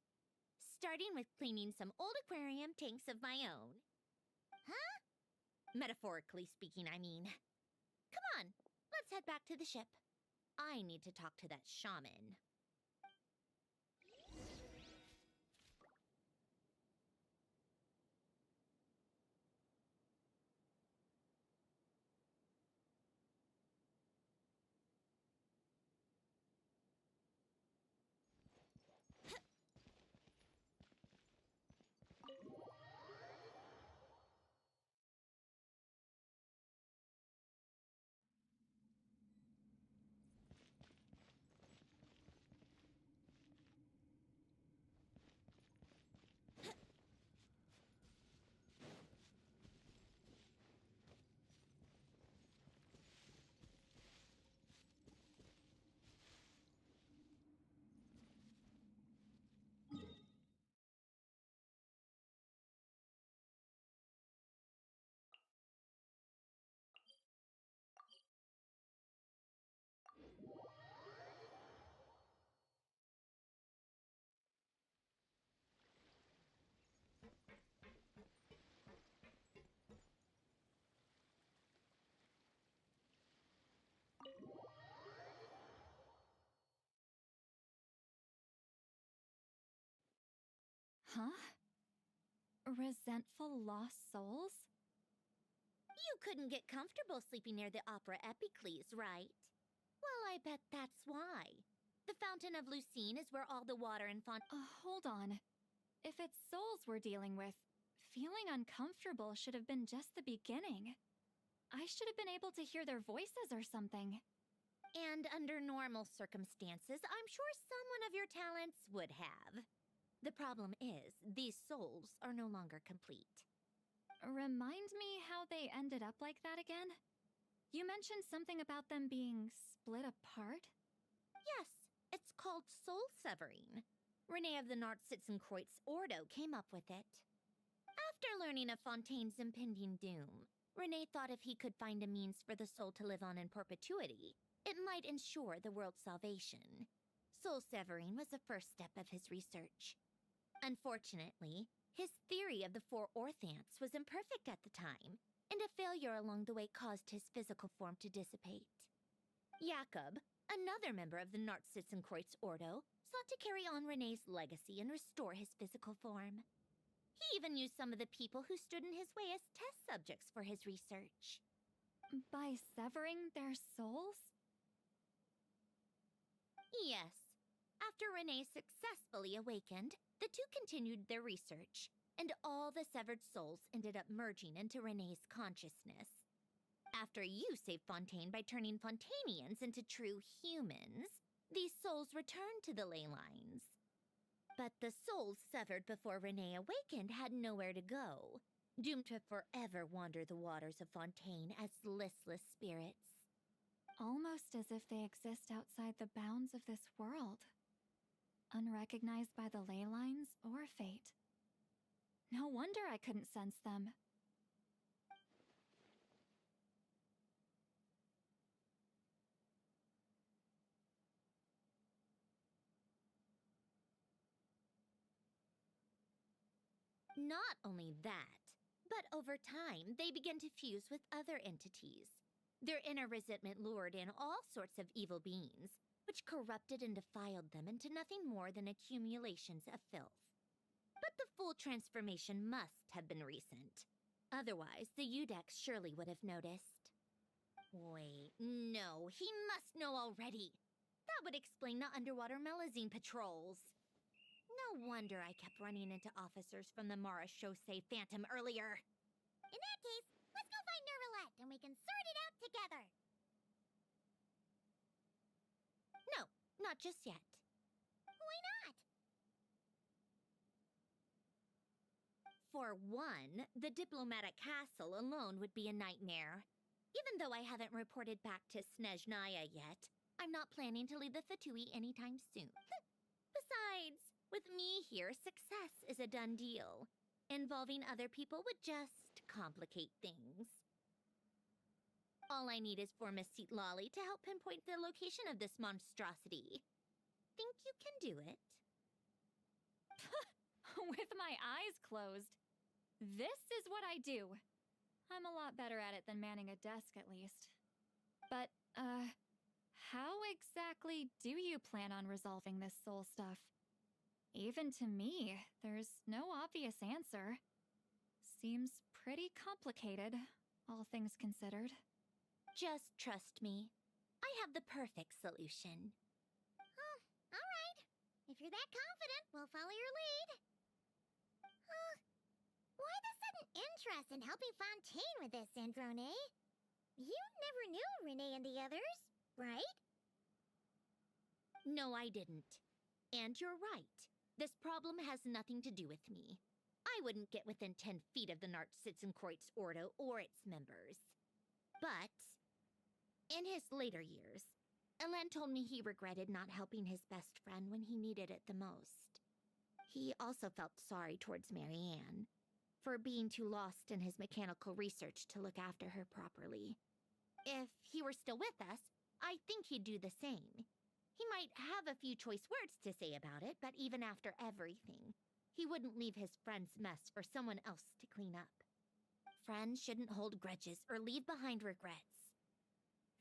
Starting with cleaning some old aquarium tanks of my own. Huh? Metaphorically speaking, I mean. Come on, let's head back to the ship. I need to talk to that shaman. Huh? Resentful lost souls? You couldn't get comfortable sleeping near the Opera Epicles, right? Well, I bet that's why. The Fountain of Lucine is where all the water and Hold on. If it's souls we're dealing with, feeling uncomfortable should have been just the beginning. I should have been able to hear their voices or something. And under normal circumstances, I'm sure someone of your talents would have. The problem is, these souls are no longer complete. Remind me how they ended up like that again? You mentioned something about them being split apart? Yes, it's called soul severing. Renee of the Nartsitzenkreuz Ordo came up with it. After learning of Fontaine's impending doom, Renee thought if he could find a means for the soul to live on in perpetuity, it might ensure the world's salvation. Soul severing was the first step of his research. Unfortunately, his theory of the four orthants was imperfect at the time, and a failure along the way caused his physical form to dissipate. Jakob, another member of the Nartsitzenkreuz Ordo, sought to carry on Renee's legacy and restore his physical form. He even used some of the people who stood in his way as test subjects for his research. By severing their souls? Yes. After Renee successfully awakened, the two continued their research, and all the severed souls ended up merging into Renee's consciousness. After you saved Fontaine by turning Fontainians into true humans, these souls returned to the ley lines. But the souls severed before Renee awakened had nowhere to go, doomed to forever wander the waters of Fontaine as listless spirits. Almost as if they exist outside the bounds of this world. Unrecognized by the ley lines or fate. No wonder I couldn't sense them. Not only that, but over time, they began to fuse with other entities. Their inner resentment lured in all sorts of evil beings, which corrupted and defiled them into nothing more than accumulations of filth. But the full transformation must have been recent. Otherwise, the Udex surely would have noticed. Wait, no, he must know already. That would explain the underwater Melazine patrols. No wonder I kept running into officers from the Mara Chaussee Phantom earlier. In that case, let's go find Nervalette and we can sort it out together. No, not just yet. Why not? For one, the diplomatic castle alone would be a nightmare. Even though I haven't reported back to Snezhnaya yet, I'm not planning to leave the Fatui anytime soon. Besides, with me here, success is a done deal. Involving other people would just complicate things. All I need is for Miss Lolly to help pinpoint the location of this monstrosity. Think you can do it? With my eyes closed. This is what I do. I'm a lot better at it than manning a desk, at least. But, how exactly do you plan on resolving this soul stuff? Even to me, there's no obvious answer. Seems pretty complicated, all things considered. Just trust me. I have the perfect solution. Oh, all right. If you're that confident, we'll follow your lead. Why the sudden interest in helping Fontaine with this, Androne? You never knew Renee and the others, right? No, I didn't. And you're right. This problem has nothing to do with me. I wouldn't get within 10 feet of the Nartsitzenkreuz Ordo or its members. But, in his later years, Elen told me he regretted not helping his best friend when he needed it the most. He also felt sorry towards Marianne, for being too lost in his mechanical research to look after her properly. If he were still with us, I think he'd do the same. He might have a few choice words to say about it, but even after everything, he wouldn't leave his friend's mess for someone else to clean up. Friends shouldn't hold grudges or leave behind regrets.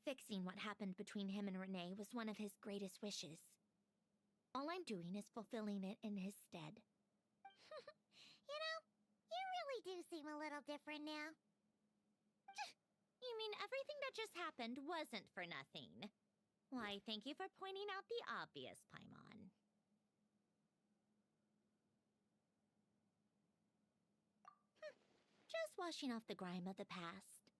Fixing what happened between him and Renee was one of his greatest wishes. All I'm doing is fulfilling it in his stead. really do seem a little different now. You mean everything that just happened wasn't for nothing? Why, thank you for pointing out the obvious, Paimon. Just washing off the grime of the past.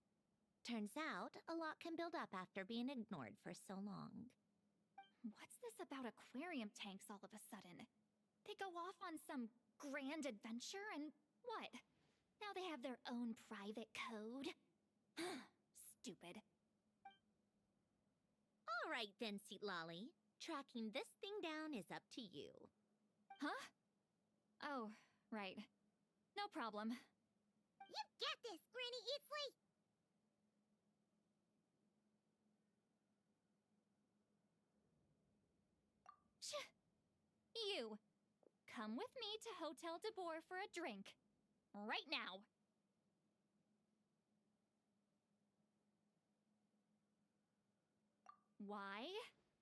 Turns out, a lot can build up after being ignored for so long. What's this about aquarium tanks all of a sudden? They go off on some grand adventure and what? Now they have their own private code? Stupid. All right then, Lolly. Tracking this thing down is up to you. Huh? Oh, right. No problem. You get this, Granny Eatsley! You! Come with me to Hotel de Boer for a drink. Right now. Why?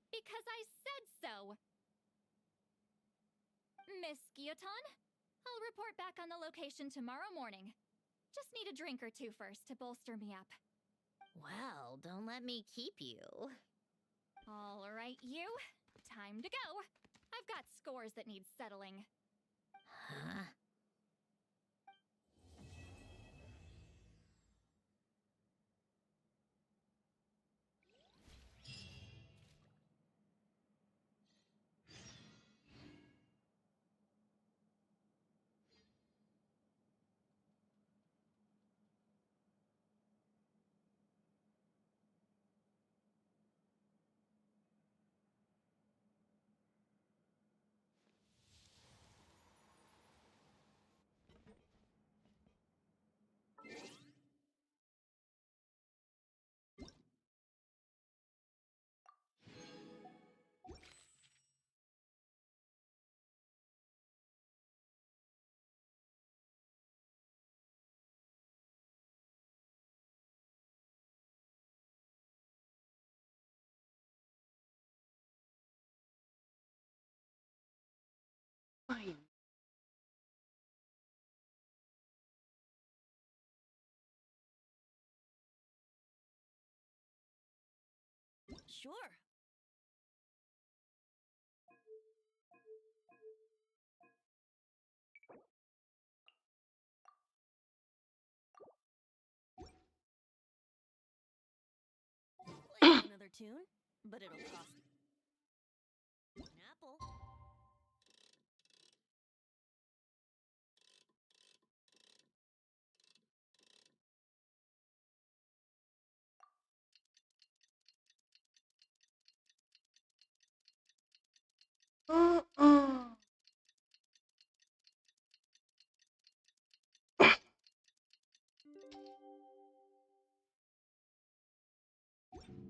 Because I said so! Miss Guillotin, I'll report back on the location tomorrow morning. Just need a drink or two first to bolster me up. Well, don't let me keep you. All right, you. Time to go. I've got scores that need settling. Huh? Fine. Sure. Play another tune, but it'll cost you an apple.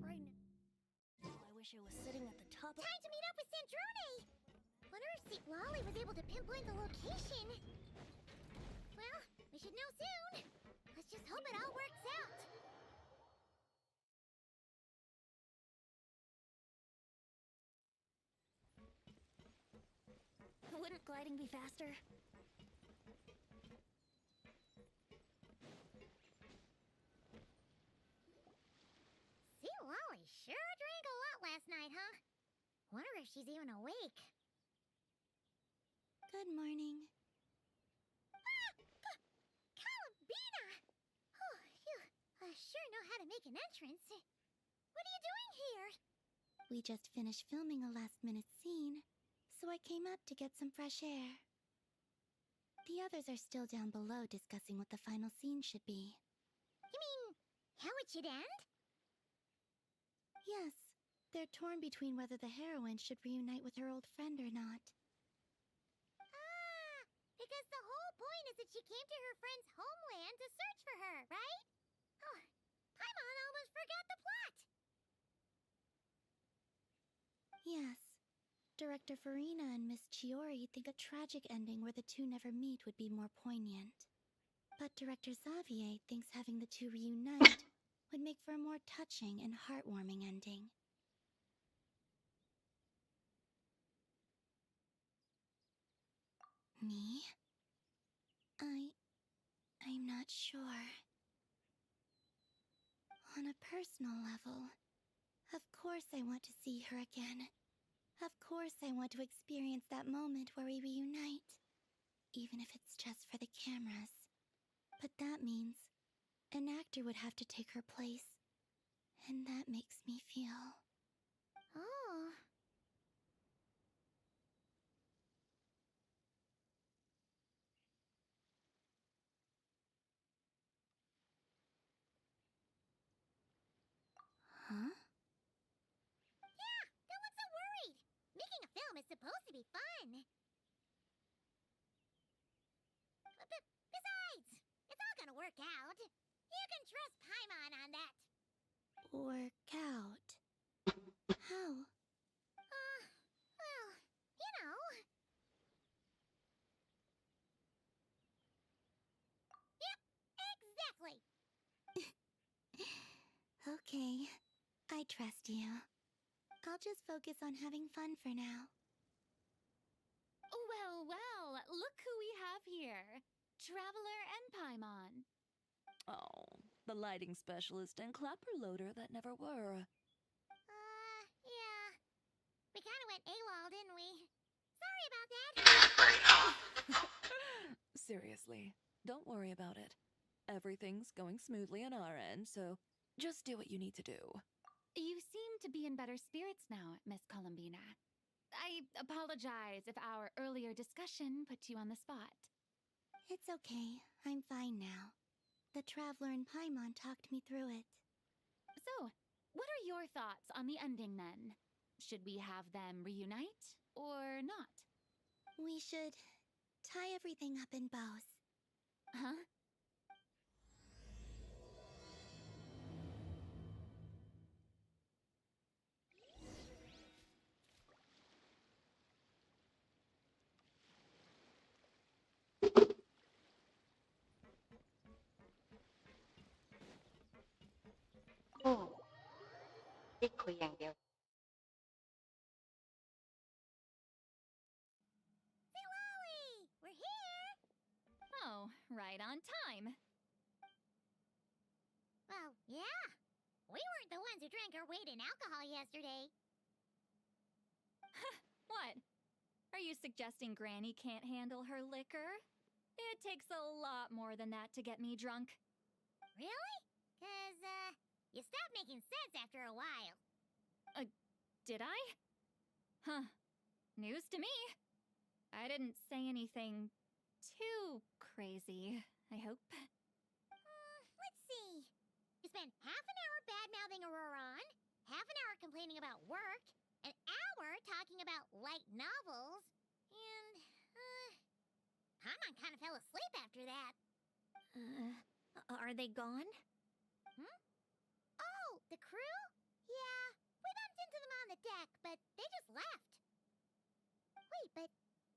Right now. Oh, I wish I was sitting at the top of. Time to meet up with Sandrone! Wonder if St. Lolly was able to pinpoint the location. Well, we should know soon. Let's just hope it all works out. Wouldn't gliding be faster? St. Lolly sure drank a lot last night, huh? Wonder if she's even awake. Good morning. Columbina! Oh, you sure know how to make an entrance. What are you doing here? We just finished filming a last-minute scene, so I came up to get some fresh air. The others are still down below discussing what the final scene should be. You mean, how it should end? Yes, they're torn between whether the heroine should reunite with her old friend or not. Ah, because the whole point is that she came to her friend's homeland to search for her, right? Oh, Paimon almost forgot the plot. Yes. Director Farina and Miss Chiori think a tragic ending where the two never meet would be more poignant. But Director Xavier thinks having the two reunite would make for a more touching and heartwarming ending. Me? I'm not sure. On a personal level, of course I want to see her again. Of course I want to experience that moment where we reunite. Even if it's just for the cameras. But that means an actor would have to take her place. And that makes me feel... Oh. Huh? Yeah, don't look so worried. Making a film is supposed to be fun. Besides, it's all gonna work out. You can trust Paimon on that. Work out? How? Well, you know. Yep, exactly. Okay, I trust you. I'll just focus on having fun for now. Well, well, look who we have here. Traveler and Paimon. Oh, the lighting specialist and clapper loader that never were. Yeah. We kinda went AWOL, didn't we? Sorry about that. Seriously, don't worry about it. Everything's going smoothly on our end, so just do what you need to do. You seem to be in better spirits now, Miss Columbina. I apologize if our earlier discussion put you on the spot. It's okay. I'm fine now. The Traveler and Paimon talked me through it. So, what are your thoughts on the ending then? Should we have them reunite or not? We should tie everything up in bows. Huh? Điคุยอย่างเดียว Silali, we're here. Oh, right on time. Well, yeah. We weren't the ones who drank our weight in alcohol yesterday. What? Are you suggesting Granny can't handle her liquor? It takes a lot more than that to get me drunk. Really? 'Cause, you stopped making sense after a while. Did I? Huh. News to me. I didn't say anything too crazy, I hope. Let's see. You spent half an hour bad-mouthing Auroron, half an hour complaining about work, an hour talking about light novels, and, Paimon kind of fell asleep after that. Are they gone? Oh, the crew? Yeah, we bumped into them on the deck, but they just left. Wait, but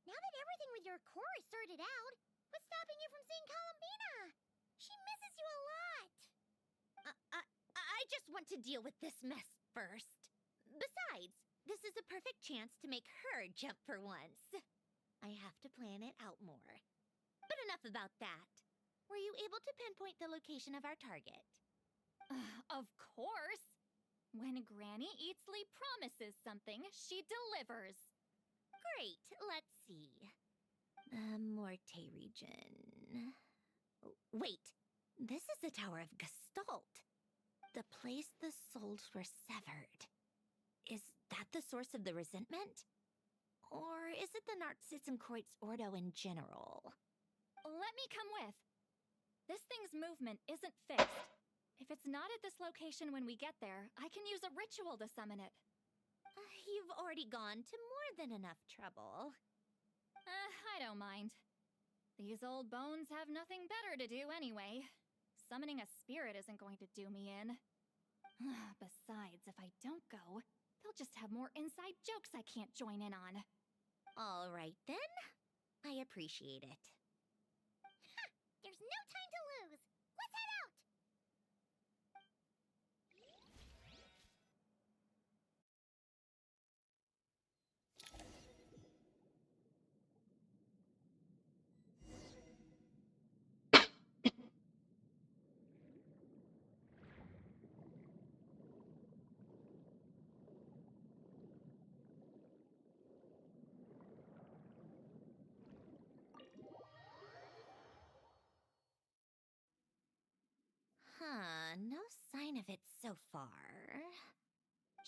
now that everything with your core is sorted out, what's stopping you from seeing Columbina? She misses you a lot. I just want to deal with this mess first. Besides, this is a perfect chance to make her jump for once. I have to plan it out more. But enough about that. Were you able to pinpoint the location of our target? Of course! When Granny Eatsley promises something, she delivers. Great, let's see. The Morte region. Wait, this is the Tower of Gestalt. The place the souls were severed. Is that the source of the resentment? Or is it the Narzisenkreuz Ordo in general? Let me come with. This thing's movement isn't fixed. If it's not at this location when we get there, I can use a ritual to summon it. You've already gone to more than enough trouble. I don't mind. These old bones have nothing better to do anyway. Summoning a spirit isn't going to do me in. Besides, if I don't go, they'll just have more inside jokes I can't join in on. All right then. I appreciate it. There's no time to lose. Let's head out.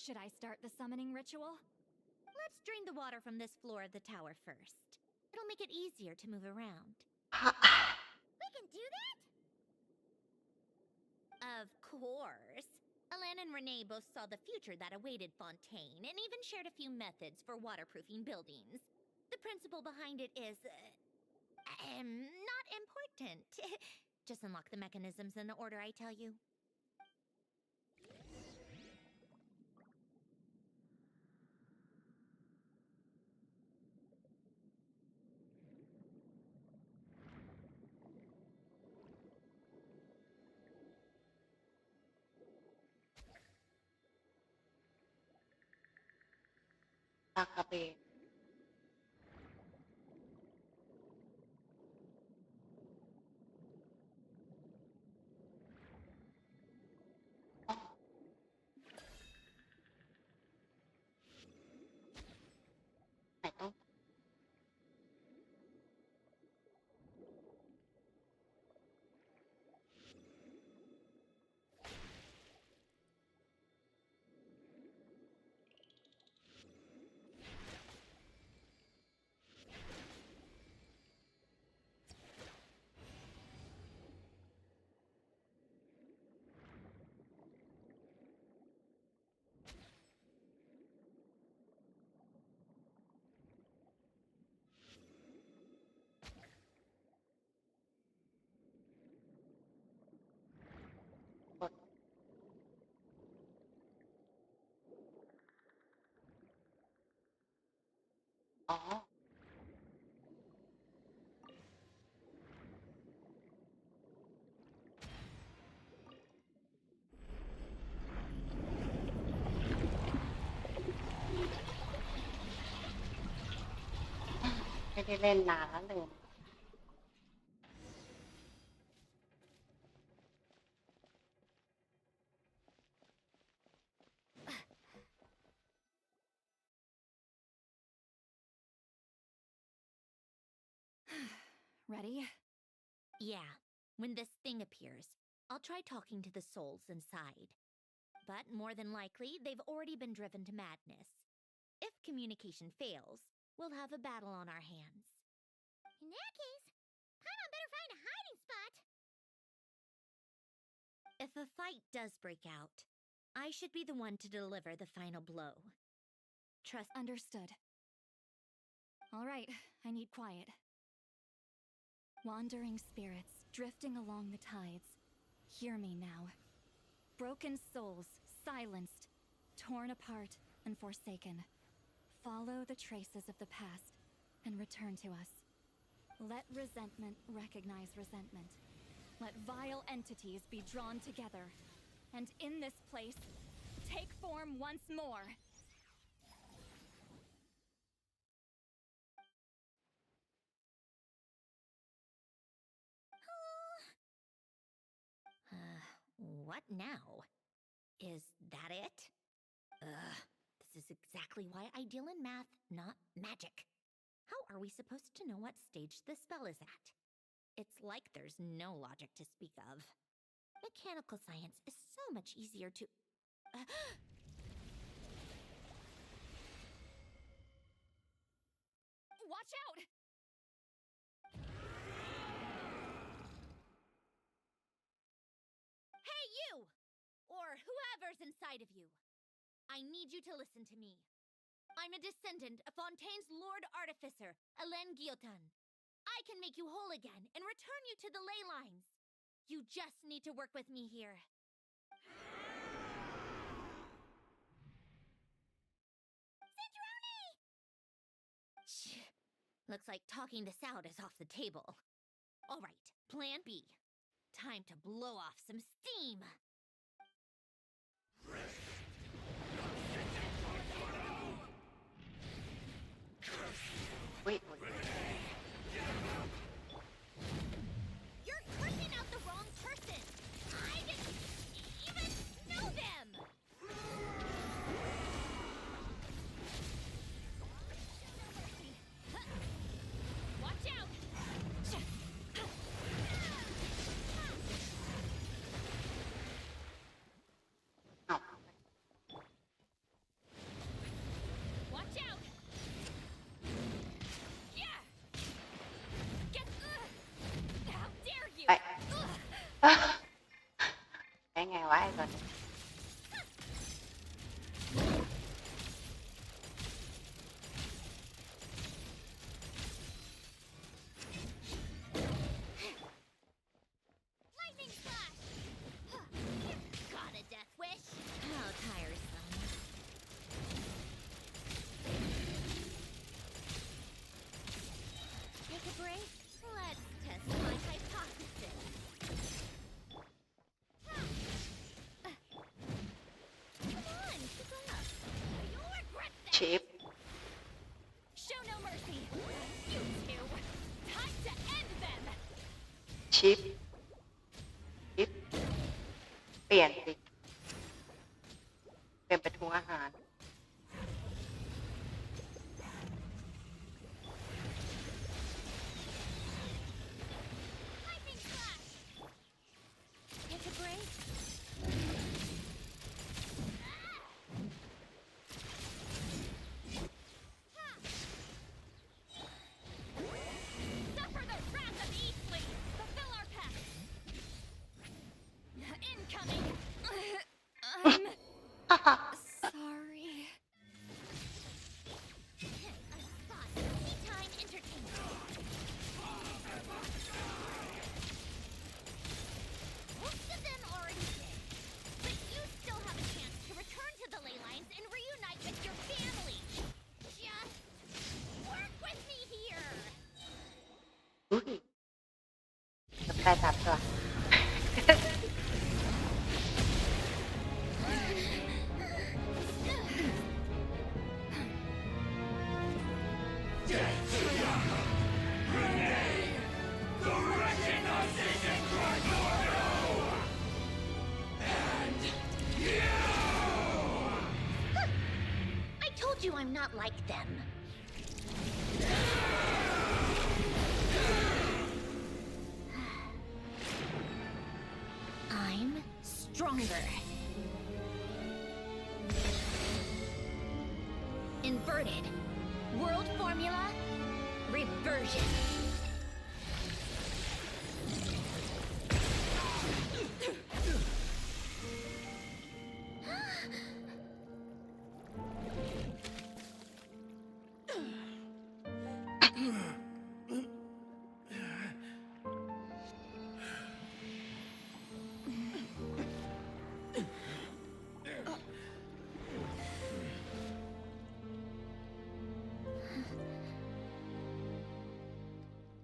Should I start the summoning ritual? Let's drain the water from this floor of the tower first. It'll make it easier to move around. We can do that? Of course. Alan and Renee both saw the future that awaited Fontaine and even shared a few methods for waterproofing buildings. The principle behind it is, not important. Just unlock the mechanisms in the order I tell you. Akabe. ไหนต้องกดอ๋อ ไม่ได้เล่นนานแล้วลืม Ready? Yeah, when this thing appears, I'll try talking to the souls inside. But more than likely, they've already been driven to madness. If communication fails, we'll have a battle on our hands. In that case, Paimon better find a hiding spot. If a fight does break out, I should be the one to deliver the final blow. Trust. Understood. All right, I need quiet. Wandering spirits drifting along the tides. Hear me now. Broken souls, silenced, torn apart, and forsaken. Follow the traces of the past and return to us. Let resentment recognize resentment. Let vile entities be drawn together. And in this place, take form once more. What now? Is that it? This is exactly why I deal in math, not magic. How are we supposed to know what stage the spell is at? It's like there's no logic to speak of. Mechanical science is so much easier to... Watch out! Hey, you! Or whoever's inside of you. I need you to listen to me. I'm a descendant of Fontaine's Lord Artificer, Alain Guillotin. I can make you whole again and return you to the ley lines. You just need to work with me here. Centrone! Looks like talking this out is off the table. All right, plan B. Time to blow off some steam. Wait. You're cursing out the wrong person. I didn't even know them. Watch out! ชิป Show no mercy. You two. Time to end them. ชิป เปลี่ยนสิ เป็นประตูอาหาร Lightning flash. It's a break. Suffer the wrath of Eastleigh. Fulfill our pact. Incoming. Sorry. A spot. Tea time entertainment. Most of them already did. But you still have a chance to return to the ley lines and reunite with your family. Just work with me here. อุ้ยจะได้3 ตัว I told you I'm not like them. I'm stronger. Inverted. World formula. Reversion.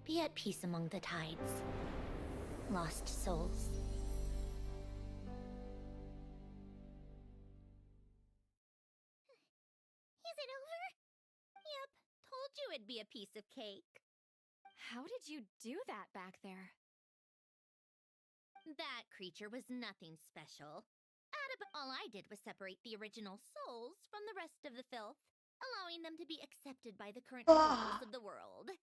Be at peace among the tides. Lost souls. Is it over? Yep, told you it'd be a piece of cake. How did you do that back there? That creature was nothing special. All I did was separate the original souls from the rest of the filth, allowing them to be accepted by the current rules of the world.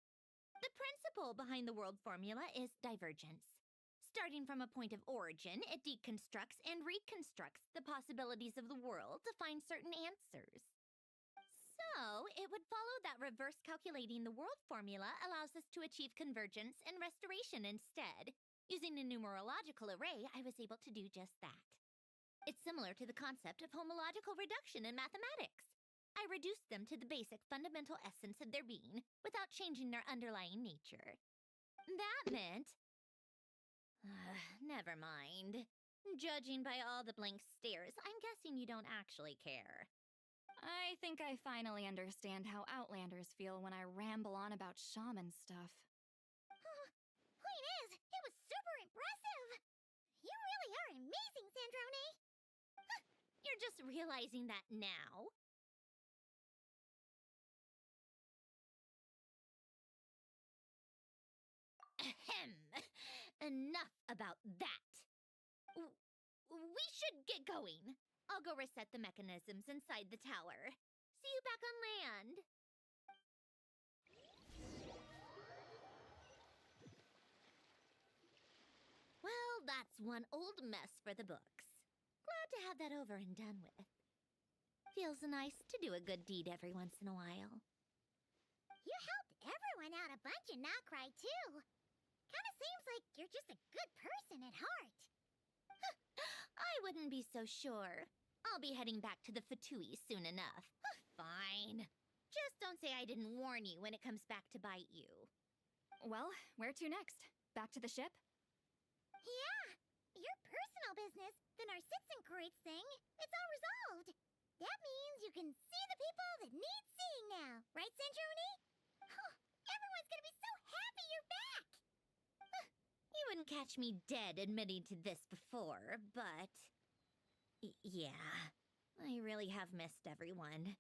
The principle behind the world formula is divergence. Starting from a point of origin, it deconstructs and reconstructs the possibilities of the world to find certain answers. So, it would follow that reverse calculating the world formula allows us to achieve convergence and restoration instead. Using a numerological array, I was able to do just that. It's similar to the concept of homological reduction in mathematics. I reduced them to the basic fundamental essence of their being without changing their underlying nature. That meant... never mind. Judging by all the blank stares, I'm guessing you don't actually care. I think I finally understand how Outlanders feel when I ramble on about shaman stuff. Point is, it was super impressive. You really are amazing, Sandrone. You're just realizing that now? Ahem. Enough about that. We should get going. I'll go reset the mechanisms inside the tower. See you back on land. Well, that's one old mess for the books. Glad to have that over and done with. Feels nice to do a good deed every once in a while. You helped everyone out a bunch and not cry too. Kinda seems like you're just a good person at heart. I wouldn't be so sure. I'll be heading back to the Fatui soon enough. Fine. Just don't say I didn't warn you when it comes back to bite you. Well, where to next? Back to the ship? Yeah, your personal business, the Narcitsan thing, it's all resolved. That means you can see the people that need seeing now, right, Sandrone? Everyone's gonna be so happy you're back! You wouldn't catch me dead admitting to this before, but... yeah, I really have missed everyone.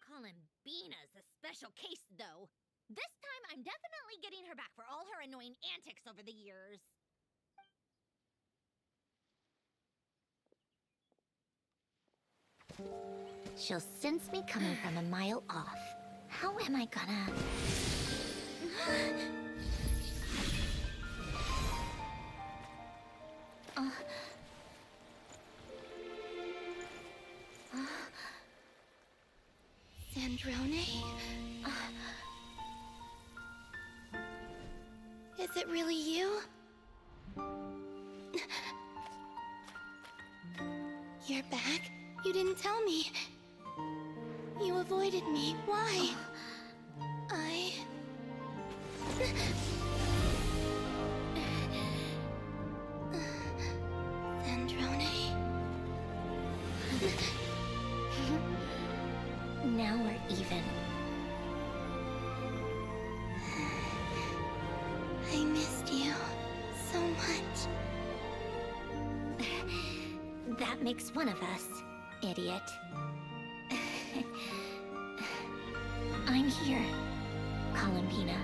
Columbina's a special case, though. This time, I'm definitely getting her back for all her annoying antics over the years. She'll sense me coming from a mile off. How am I gonna... Sandrone? Is it really you? You're back? You didn't tell me. You avoided me. Why? Sandrone? Now we're even. I missed you so much. That makes one of us, idiot. I'm here, Columbina.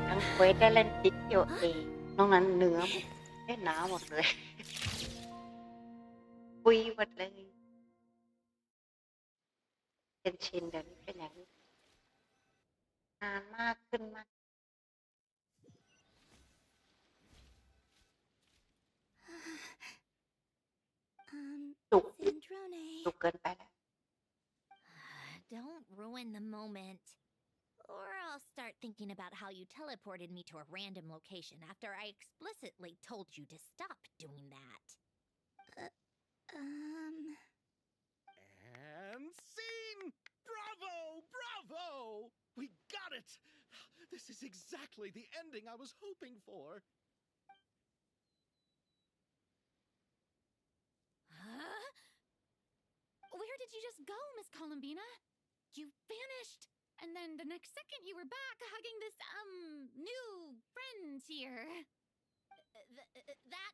Thằng Quế đã lên 9 triệu thì nó là nửa cái não một người. คุยหมดเลยเป็นชินเดี๋ยวนี้เป็นอย่างนี้นานมากขึ้นมากจุกเกินไปแล้ว Don't ruin the moment. Or I'll start thinking about how you teleported me to a random location after I explicitly told you to stop doing that. And scene! Bravo! Bravo! We got it! This is exactly the ending I was hoping for. Huh? Where did you just go, Miss Columbina? You vanished, and then the next second you were back hugging this, new friend here. That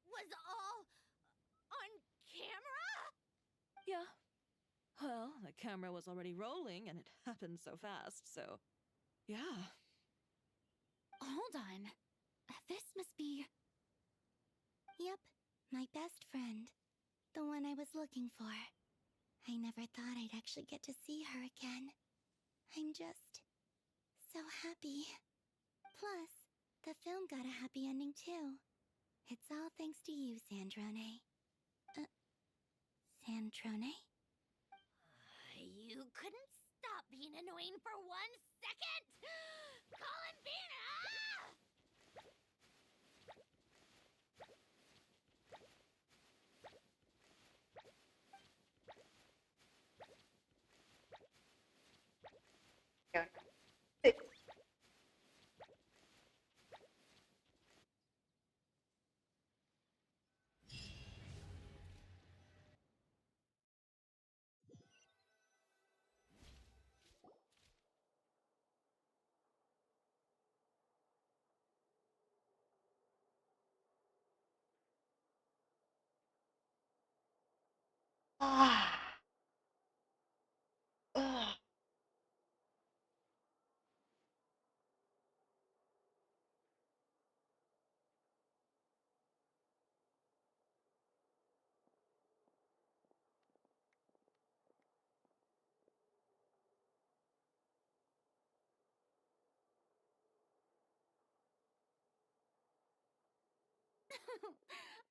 was all on camera? Yeah. Well, the camera was already rolling and it happened so fast, so yeah. Hold on. This must be... Yep, my best friend. The one I was looking for. I never thought I'd actually get to see her again. I'm just so happy. Plus, the film got a happy ending too. It's all thanks to you, Sandrone. Sandrone? You couldn't stop being annoying for 1 second? Columbina!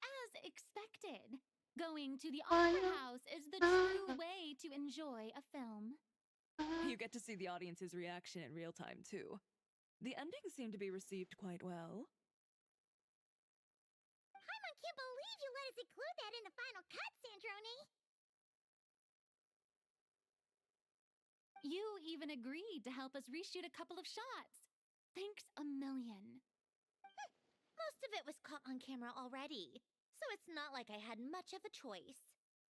As expected, going to the opera house is the true way to enjoy a film. You get to see the audience's reaction in real time, too. The ending seemed to be received quite well. I can't believe you let us include that in the final cut, Sandrone! You even agreed to help us reshoot a couple of shots. Thanks a million. Most of it was caught on camera already, so it's not like I had much of a choice.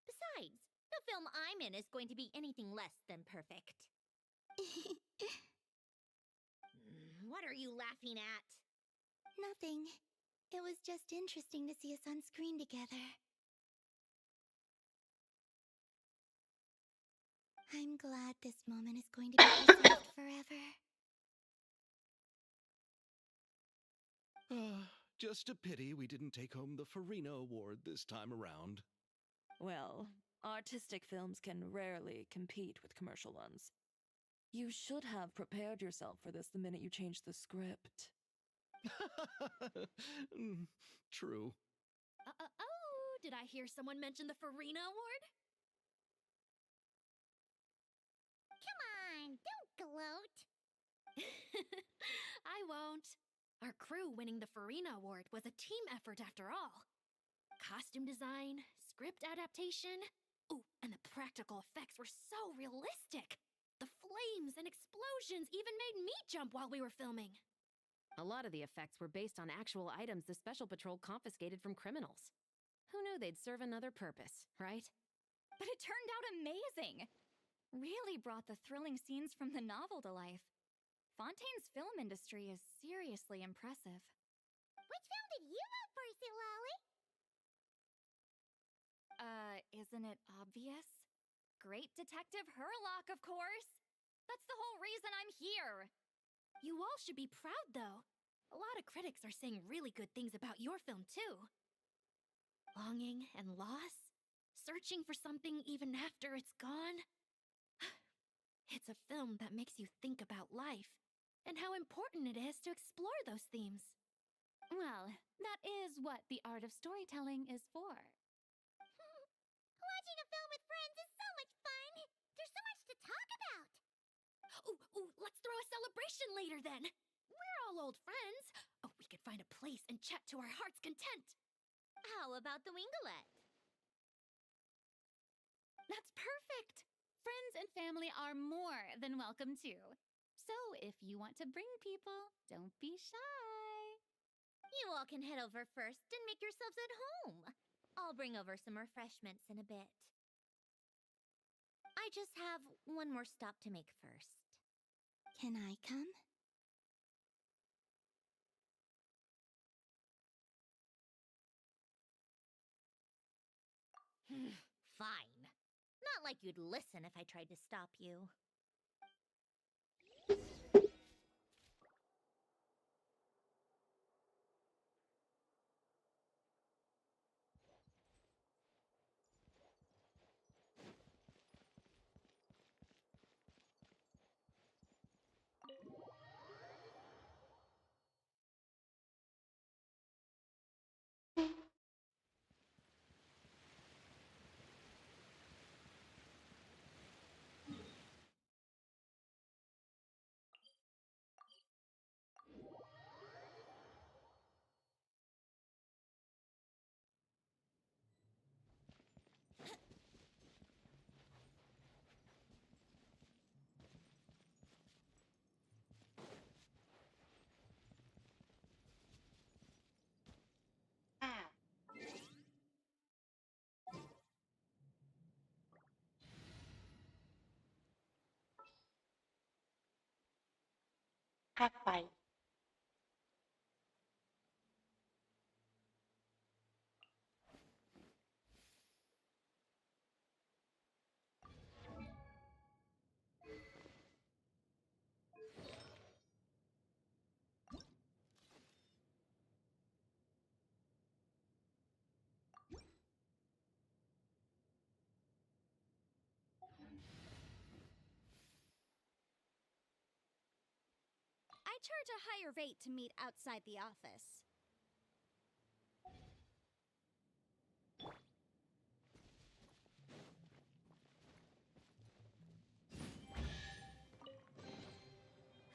Besides, the film I'm in is going to be anything less than perfect. you laughing at? Nothing. It was just interesting to see us on screen together. I'm glad this moment is going to be preserved forever. Just a pity we didn't take home the Farina Award this time around. Well, artistic films can rarely compete with commercial ones. You should have prepared yourself for this the minute you changed the script. True. Oh, did I hear someone mention the Farina Award? Come on, don't gloat. I won't. Our crew winning the Farina Award was a team effort after all. Costume design, script adaptation. Ooh, and the practical effects were so realistic. The flames and explosions even made me jump while we were filming. A lot of the effects were based on actual items the Special Patrol confiscated from criminals. Who knew they'd serve another purpose, right? But it turned out amazing! Really brought the thrilling scenes from the novel to life. Fontaine's film industry is seriously impressive. Which film did you vote for, Silali? Isn't it obvious? Great Detective Herlock, of course! That's the whole reason I'm here! You all should be proud, though. A lot of critics are saying really good things about your film, too. Longing and loss, searching for something even after it's gone. It's a film that makes you think about life and how important it is to explore those themes. Well, that is what the art of storytelling is for. Watching a film with friends is so much fun! There's so much to talk about! Ooh, let's throw a celebration later then. We're all old friends. Oh, we could find a place and chat to our heart's content. How about the Winglet? That's perfect! Friends and family are more than welcome too. So if you want to bring people, don't be shy. You all can head over first and make yourselves at home. I'll bring over some refreshments in a bit. I just have one more stop to make first. Can I come? Fine. Not like you'd listen if I tried to stop you.ภาคไปI charge a higher rate to meet outside the office.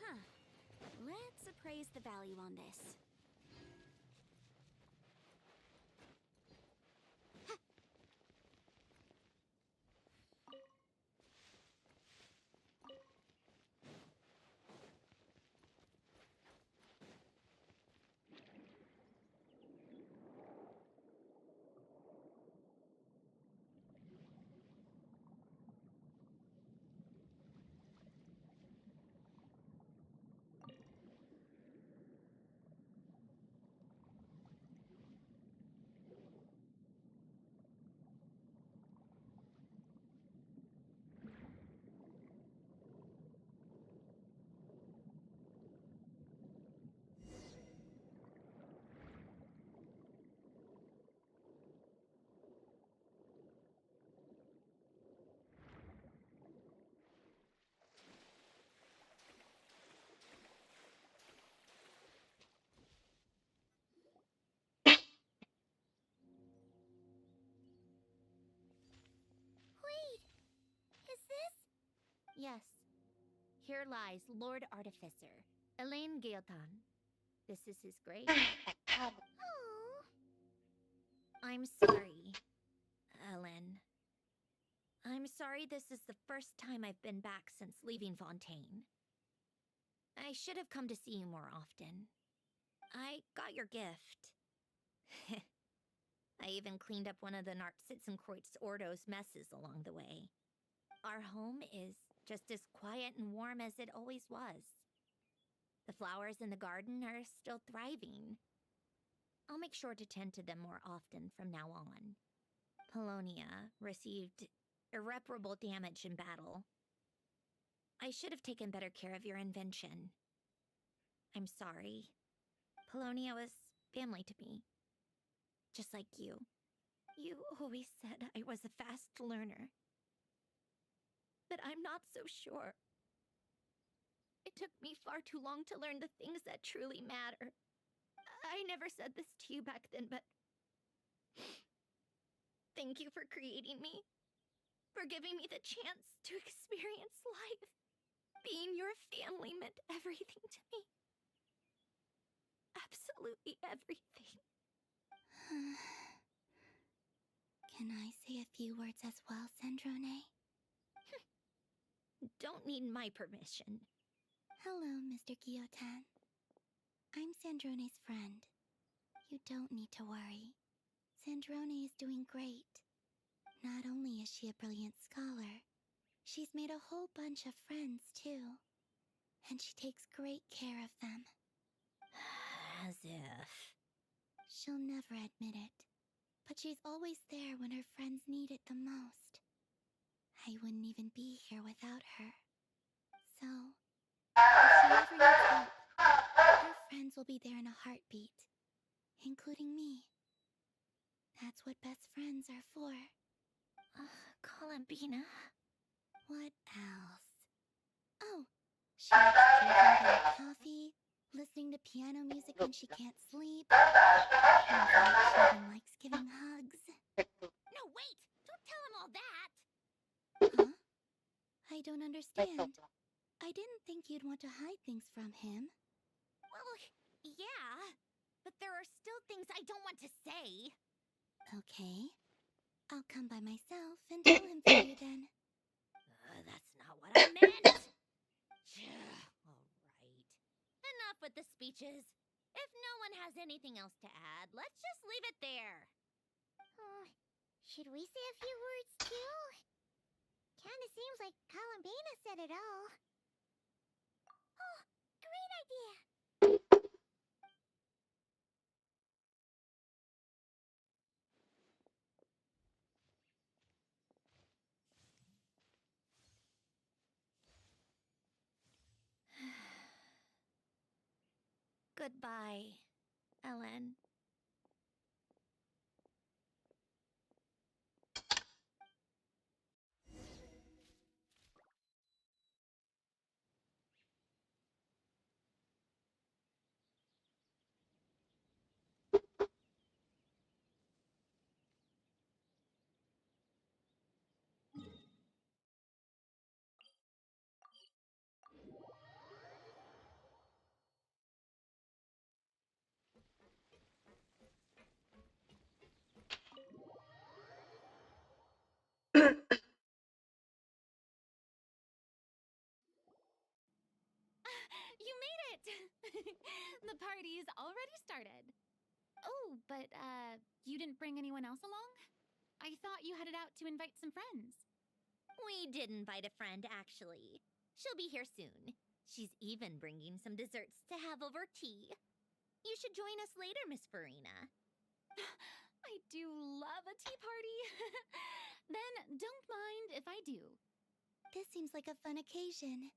Huh. Let's appraise the value on this. Yes. Here lies Lord Artificer, Elaine Gaeltan. This is his grave. Oh. I'm sorry, Ellen. I'm sorry this is the first time I've been back since leaving Fontaine. I should have come to see you more often. I got your gift. I even cleaned up one of the Nartsitzenkreuz Ordo's messes along the way. Our home is just as quiet and warm as it always was. The flowers in the garden are still thriving. I'll make sure to tend to them more often from now on. Polonia received irreparable damage in battle. I should have taken better care of your invention. I'm sorry. Polonia was family to me. Just like you. You always said I was a fast learner. But I'm not so sure. It took me far too long to learn the things that truly matter. I never said this to you back then, but thank you for creating me. For giving me the chance to experience life. Being your family meant everything to me. Absolutely everything. Can I say a few words as well, Sandrone? Don't need my permission. Hello, Mr. Guillotin. I'm Sandrone's friend. You don't need to worry. Sandrone is doing great. Not only is she a brilliant scholar, she's made a whole bunch of friends, too. And she takes great care of them. As if. She'll never admit it, but she's always there when her friends need it the most. I wouldn't even be here without her. So, if she ever needs help, her friends will be there in a heartbeat, including me. That's what best friends are for. Columbina. What else? Oh, she likes drinking black coffee, listening to piano music when she can't sleep. And she even likes giving hugs. No, wait! Don't tell him all that! Huh? I don't understand. I didn't think you'd want to hide things from him. Well, yeah, but there are still things I don't want to say. Okay. I'll come by myself and tell him for you then. That's not what I meant! Alright. Enough with the speeches. If no one has anything else to add, let's just leave it there. Should we say a few words too? Kinda seems like Columbina said it all. Oh, great idea! Goodbye, Ellen. You made it! The party's already started. Oh, but, you didn't bring anyone else along? I thought you headed out to invite some friends. We did invite a friend, actually. She'll be here soon. She's even bringing some desserts to have over tea. You should join us later, Miss Farina. I do love a tea party. Then don't mind if I do. This seems like a fun occasion.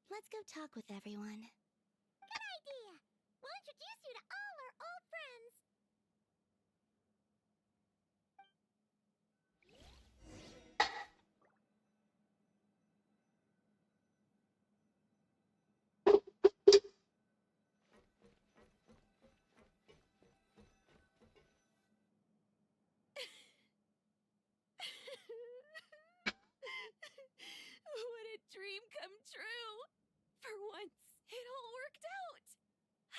Let's go talk with everyone. Good idea! We'll introduce you to all our old friends. What a dream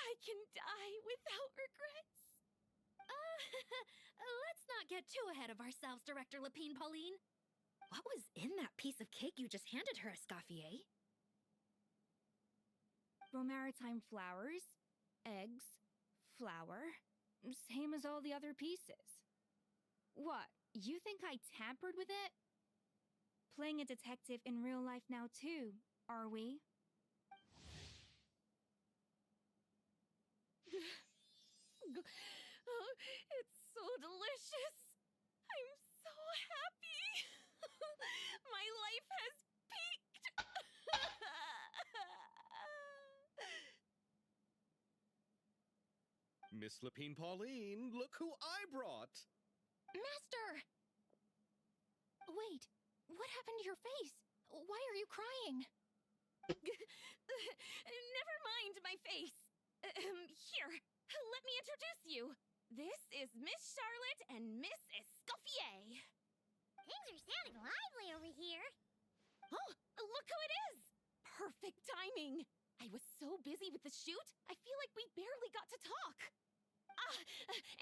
I can die without regrets. Let's not get too ahead of ourselves, Director Lapine Pauline. What was in that piece of cake you just handed her, Escoffier? Romaritime flowers, eggs, flour, same as all the other pieces. What, you think I tampered with it? Playing a detective in real life now too, are we? Oh, it's so delicious. I'm so happy. My life has peaked. Miss Lapine Pauline, look who I brought! Master! Wait, what happened to your face? Why are you crying? Never mind my face. Here, let me introduce you. This is Miss Charlotte and Miss Escoffier. Things are sounding lively over here. Oh, look who it is! Perfect timing. I was so busy with the shoot, I feel like we barely got to talk. Ah,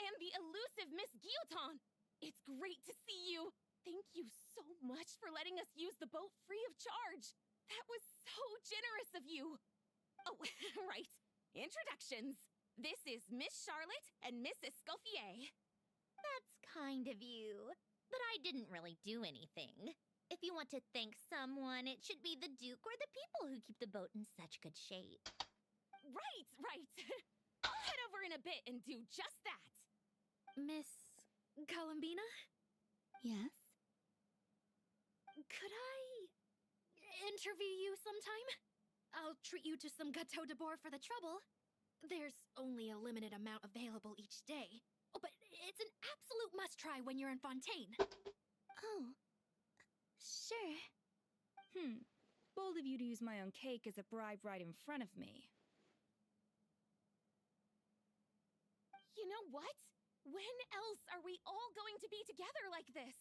and the elusive Miss Guillotin. It's great to see you. Thank you so much for letting us use the boat free of charge. That was so generous of you. Oh, right. Introductions. This is Miss Charlotte and Miss Escoffier. That's kind of you. But I didn't really do anything. If you want to thank someone, it should be the Duke or the people who keep the boat in such good shape. Right, right. I'll head over in a bit and do just that. Miss Columbina? Yes? Could I interview you sometime? I'll treat you to some gâteau de bord for the trouble. There's only a limited amount available each day. Oh, but it's an absolute must-try when you're in Fontaine. Oh, sure. Bold of you to use my own cake as a bribe right in front of me. You know what? When else are we all going to be together like this?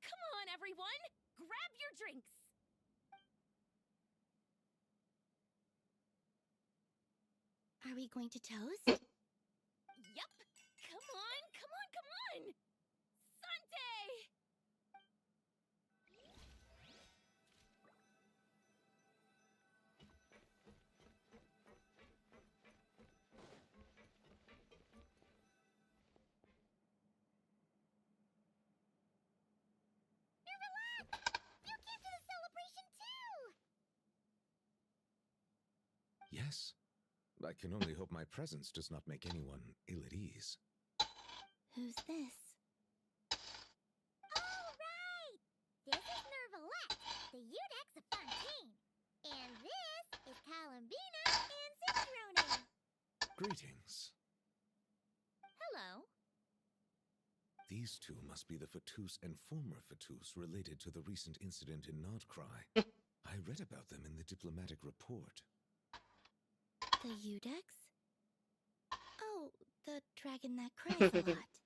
Come on, everyone! Grab your drinks! Are we going to toast? Yup! Come on, come on, come on! Sante! You came to the celebration too! Yes. I can only hope my presence does not make anyone ill at ease. Who's this? All right! This is Nervalette, the Udex of Fontaine. And this is Columbina and Cicerone. Greetings. Hello. These two must be the Fatus and former Fatus related to the recent incident in Nodcry. I read about them in the diplomatic report. The Udex? Oh, the dragon that cries a lot.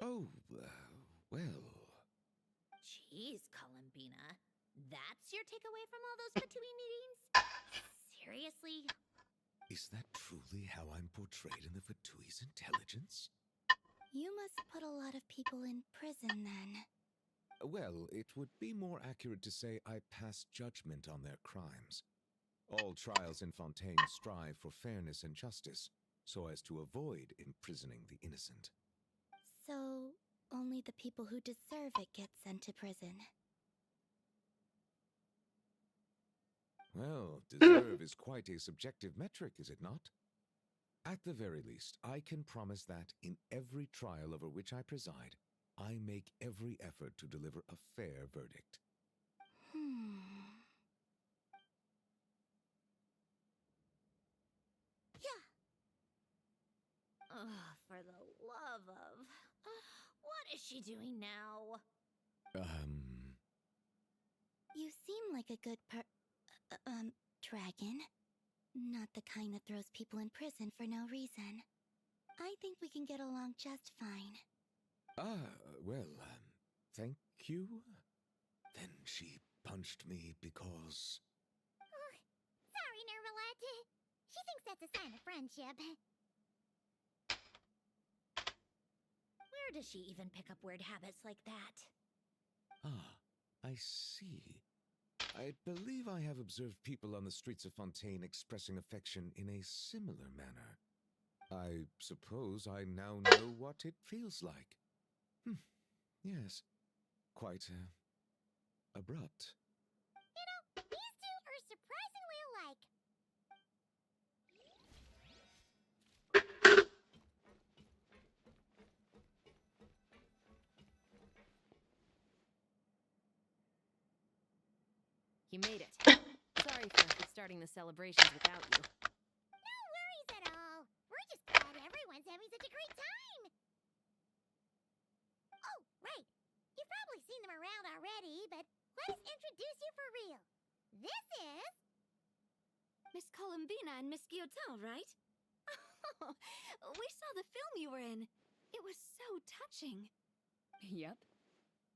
Oh, well... Jeez, Columbina. That's your takeaway from all those Fatui meetings? Seriously? Is that truly how I'm portrayed in the Fatui's intelligence? You must put a lot of people in prison then. Well, it would be more accurate to say I pass judgment on their crimes. All trials in Fontaine strive for fairness and justice, so as to avoid imprisoning the innocent. So, only the people who deserve it get sent to prison. Well, deserve is quite a subjective metric, is it not? At the very least, I can promise that in every trial over which I preside, I make every effort to deliver a fair verdict. Yeah. Oh, for the love of... What is she doing now? You seem like a good dragon. Not the kind that throws people in prison for no reason. I think we can get along just fine. Well, thank you? Then she punched me because... Sorry She thinks that's a sign of friendship. Where does she even pick up weird habits like that? Ah, I see. I believe I have observed people on the streets of Fontaine expressing affection in a similar manner. I suppose I now know what it feels like. Yes, quite abrupt. You know, these two are surprisingly alike. You made it. Sorry for starting the celebrations without you. No worries at all. We're just glad everyone's having such a great time. Oh, right. You've probably seen them around already, but let us introduce you for real. This is... Miss Columbina and Miss Guillotin, right? Oh, we saw the film you were in. It was so touching. Yep.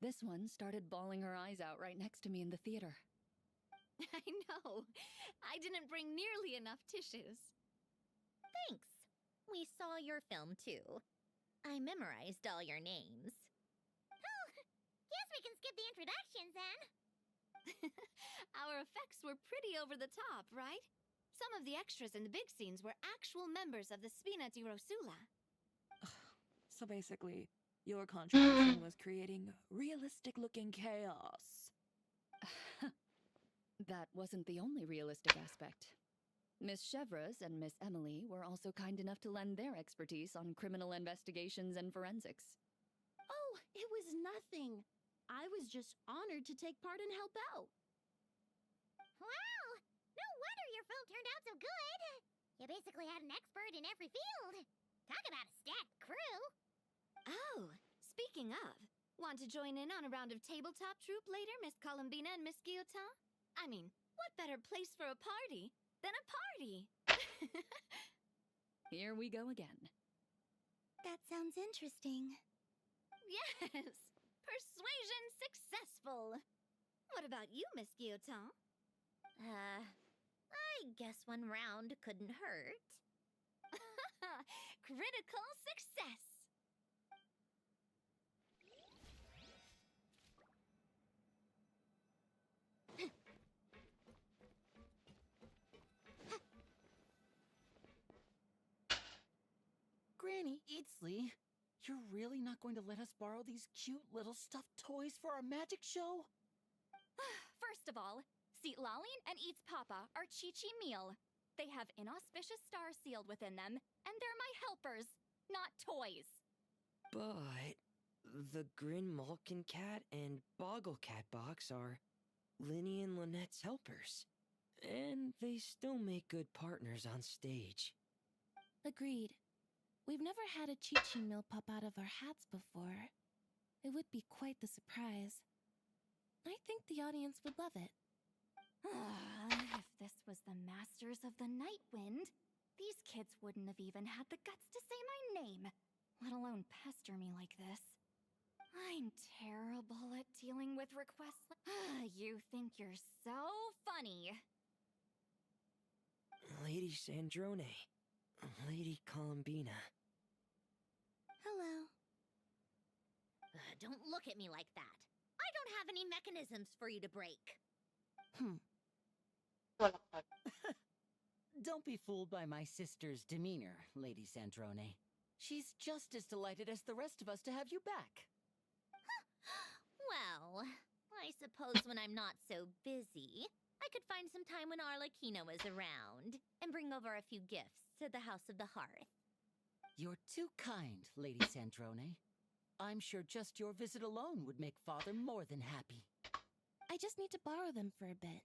This one started bawling her eyes out right next to me in the theater. I know. I didn't bring nearly enough tissues. Thanks. We saw your film too. I memorized all your names. Oh, guess we can skip the introductions then. Our effects were pretty over the top, right? Some of the extras in the big scenes were actual members of the Spina di Rosula. So basically, your contribution was creating realistic-looking chaos. That wasn't the only realistic aspect. Miss Chevreuse and Miss Emily were also kind enough to lend their expertise on criminal investigations and forensics. Oh, it was nothing. I was just honored to take part and help out. Wow! No wonder your film turned out so good. You basically had an expert in every field. Talk about a stacked crew. Oh, speaking of, want to join in on a round of tabletop troupe later, Miss Columbina and Miss Guillotin? I mean, what better place for a party than a party? Here we go again. That sounds interesting. Yes! Persuasion successful! What about you, Miss Guillotin? I guess one round couldn't hurt. Critical success! Granny Eatsley, you're really not going to let us borrow these cute little stuffed toys for our magic show? First of all, Seat Lalline and Eats Papa are Chi-Chi meal. They have inauspicious stars sealed within them, and they're my helpers, not toys. But the Grin Malkin Cat and Boggle Cat box are Linny and Lynette's helpers. And they still make good partners on stage. Agreed. We've never had a Chi-Chi meal pop out of our hats before. It would be quite the surprise. I think the audience would love it. If this was the Masters of the Night Wind, these kids wouldn't have even had the guts to say my name, let alone pester me like this. I'm terrible at dealing with requests. You think you're so funny. Lady Sandrone, Lady Columbina. Hello. Don't look at me like that. I don't have any mechanisms for you to break. Don't be fooled by my sister's demeanor, Lady Sandrone. She's just as delighted as the rest of us to have you back. Well, I suppose when I'm not so busy, I could find some time when Arlecchino is around and bring over a few gifts to the House of the Hearth. You're too kind, Lady Sandrone. I'm sure just your visit alone would make Father more than happy. I just need to borrow them for a bit.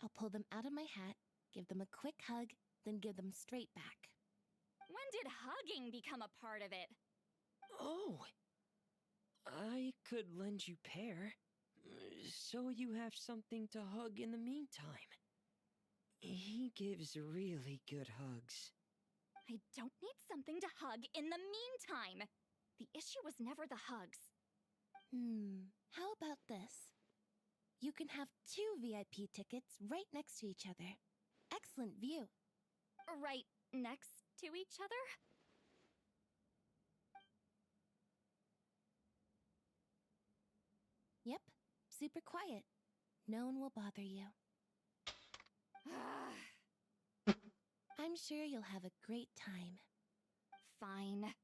I'll pull them out of my hat, give them a quick hug, then give them straight back. When did hugging become a part of it? Oh, I could lend you pair, so you have something to hug in the meantime. He gives really good hugs. I don't need something to hug in the meantime. The issue was never the hugs. How about this? You can have 2 VIP tickets right next to each other. Excellent view, right next to each other? Yep, super quiet. No one will bother you. I'm sure you'll have a great time. Fine.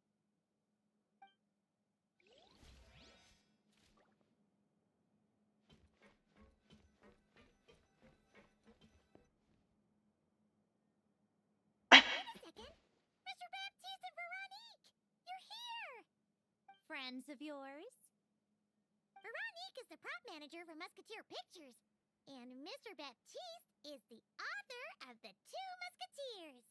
Mr. Baptiste and Veronique! You're here! Friends of yours? Veronique is the prop manager for Musketeer Pictures, and Mr. Baptiste is the author of The Two Musketeers.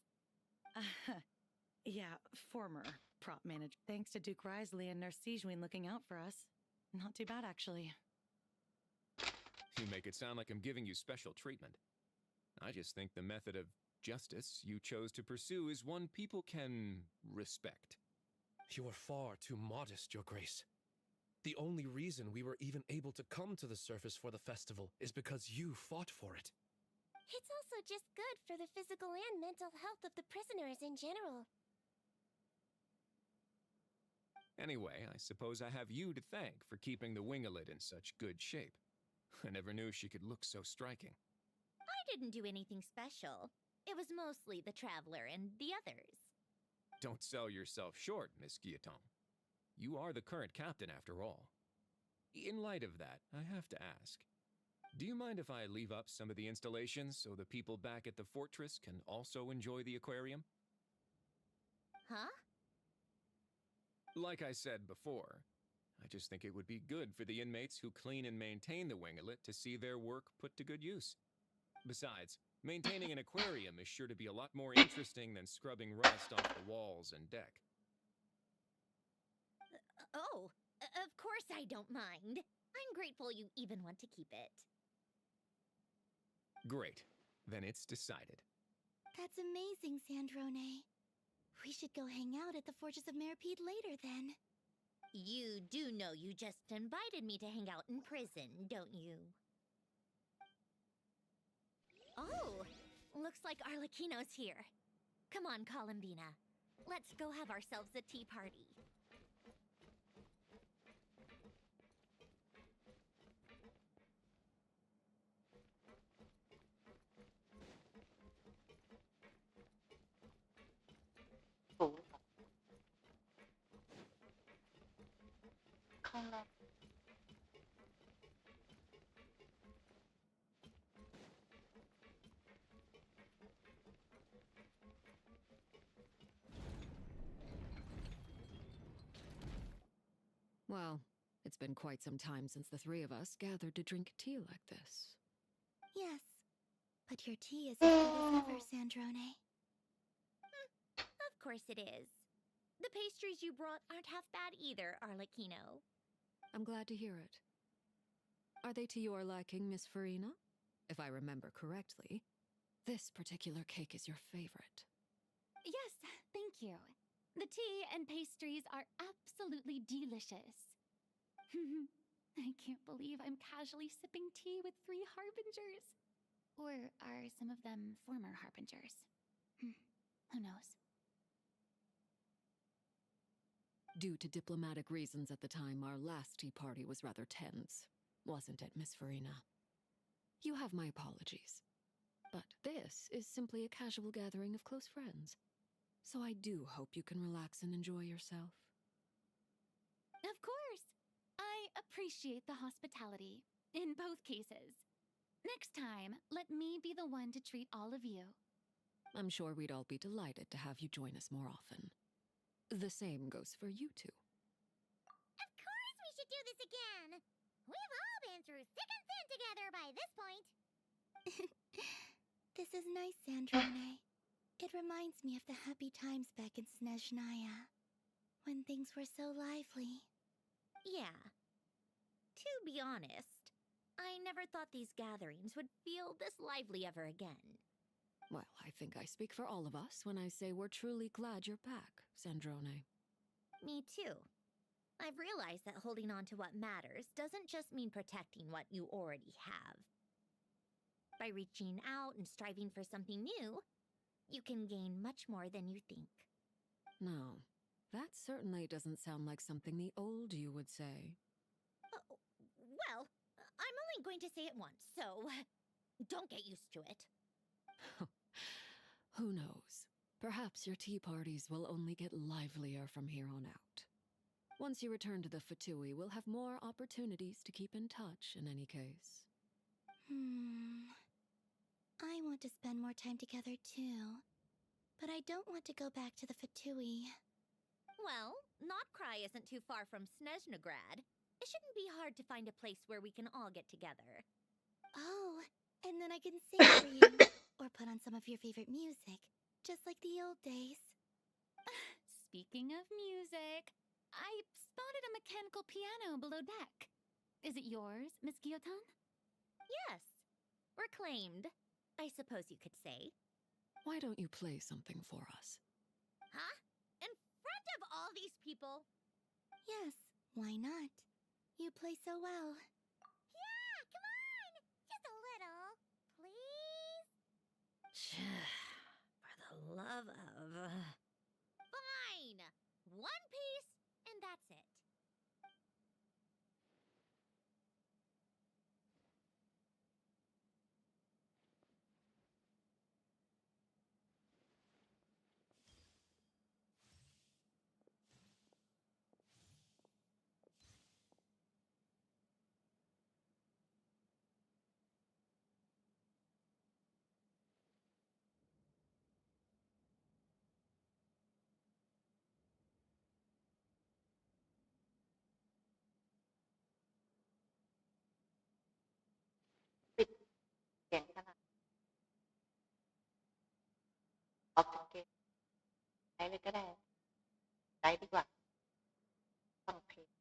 Yeah, former prop manager. Thanks to Duke Risley and Nurse Sijwin looking out for us. Not too bad, actually. You make it sound like I'm giving you special treatment. I just think the method of justice you chose to pursue is one people can respect. You are far too modest, Your Grace. The only reason we were even able to come to the surface for the festival is because you fought for it. It's also just good for the physical and mental health of the prisoners in general. Anyway, I suppose I have you to thank for keeping the Wingalet in such good shape. I never knew she could look so striking. I didn't do anything special. It was mostly the Traveler and the others. Don't sell yourself short, Miss Guillotin. You are the current captain, after all. In light of that, I have to ask, do you mind if I leave up some of the installations so the people back at the fortress can also enjoy the aquarium? Huh? Like I said before, I just think it would be good for the inmates who clean and maintain the Wingalet to see their work put to good use. Besides, maintaining an aquarium is sure to be a lot more interesting than scrubbing rust off the walls and deck. Oh, of course I don't mind. I'm grateful you even want to keep it. Great. Then it's decided. That's amazing, Sandrone. We should go hang out at the Fortress of Meripede later, then. You do know you just invited me to hang out in prison, don't you? Oh, looks like Arlecchino's here. Come on, Columbina. Let's go have ourselves a tea party. Well, it's been quite some time since the three of us gathered to drink tea like this. Yes, but your tea is as good as ever, Sandrone. Of course it is. The pastries you brought aren't half bad either, Arlecchino. I'm glad to hear it. Are they to your liking, Miss Farina? If I remember correctly, this particular cake is your favorite. Yes, thank you. The tea and pastries are absolutely delicious. I can't believe I'm casually sipping tea with 3 harbingers. Or are some of them former harbingers? Who knows? Due to diplomatic reasons at the time, our last tea party was rather tense, wasn't it, Miss Farina? You have my apologies. But this is simply a casual gathering of close friends. So I do hope you can relax and enjoy yourself. Of course! I appreciate the hospitality, in both cases. Next time, let me be the one to treat all of you. I'm sure we'd all be delighted to have you join us more often. The same goes for you two. Of course we should do this again! We've all been through thick and thin together by this point. This is nice, Sandrone. It reminds me of the happy times back in Snezhnaya, when things were so lively. Yeah. To be honest, I never thought these gatherings would feel this lively ever again. Well, I think I speak for all of us when I say we're truly glad you're back, Sandrone. Me too. I've realized that holding on to what matters doesn't just mean protecting what you already have. By reaching out and striving for something new, you can gain much more than you think. No, that certainly doesn't sound like something the old you would say. Well, I'm only going to say it once, so don't get used to it. Who knows? Perhaps your tea parties will only get livelier from here on out. Once you return to the Fatui, we'll have more opportunities to keep in touch in any case. I want to spend more time together too. But I don't want to go back to the Fatui. Well, Notcry isn't too far from Snezhnograd. It shouldn't be hard to find a place where we can all get together. Oh, and then I can sing for you. Or put on some of your favorite music. Just like the old days. Speaking of music, I spotted a mechanical piano below deck. Is it yours, Miss Guillotin? Yes. Reclaimed, I suppose you could say. Why don't you play something for us? Huh? In front of all these people? Yes, why not? You play so well. Yeah, come on! Just a little. Please? For the love of... Fine! One piece, and that's it. Bịt เสียงขนาดออกจากเกมได้เลยก็ได้ได้ดีกว่าฟังเพลง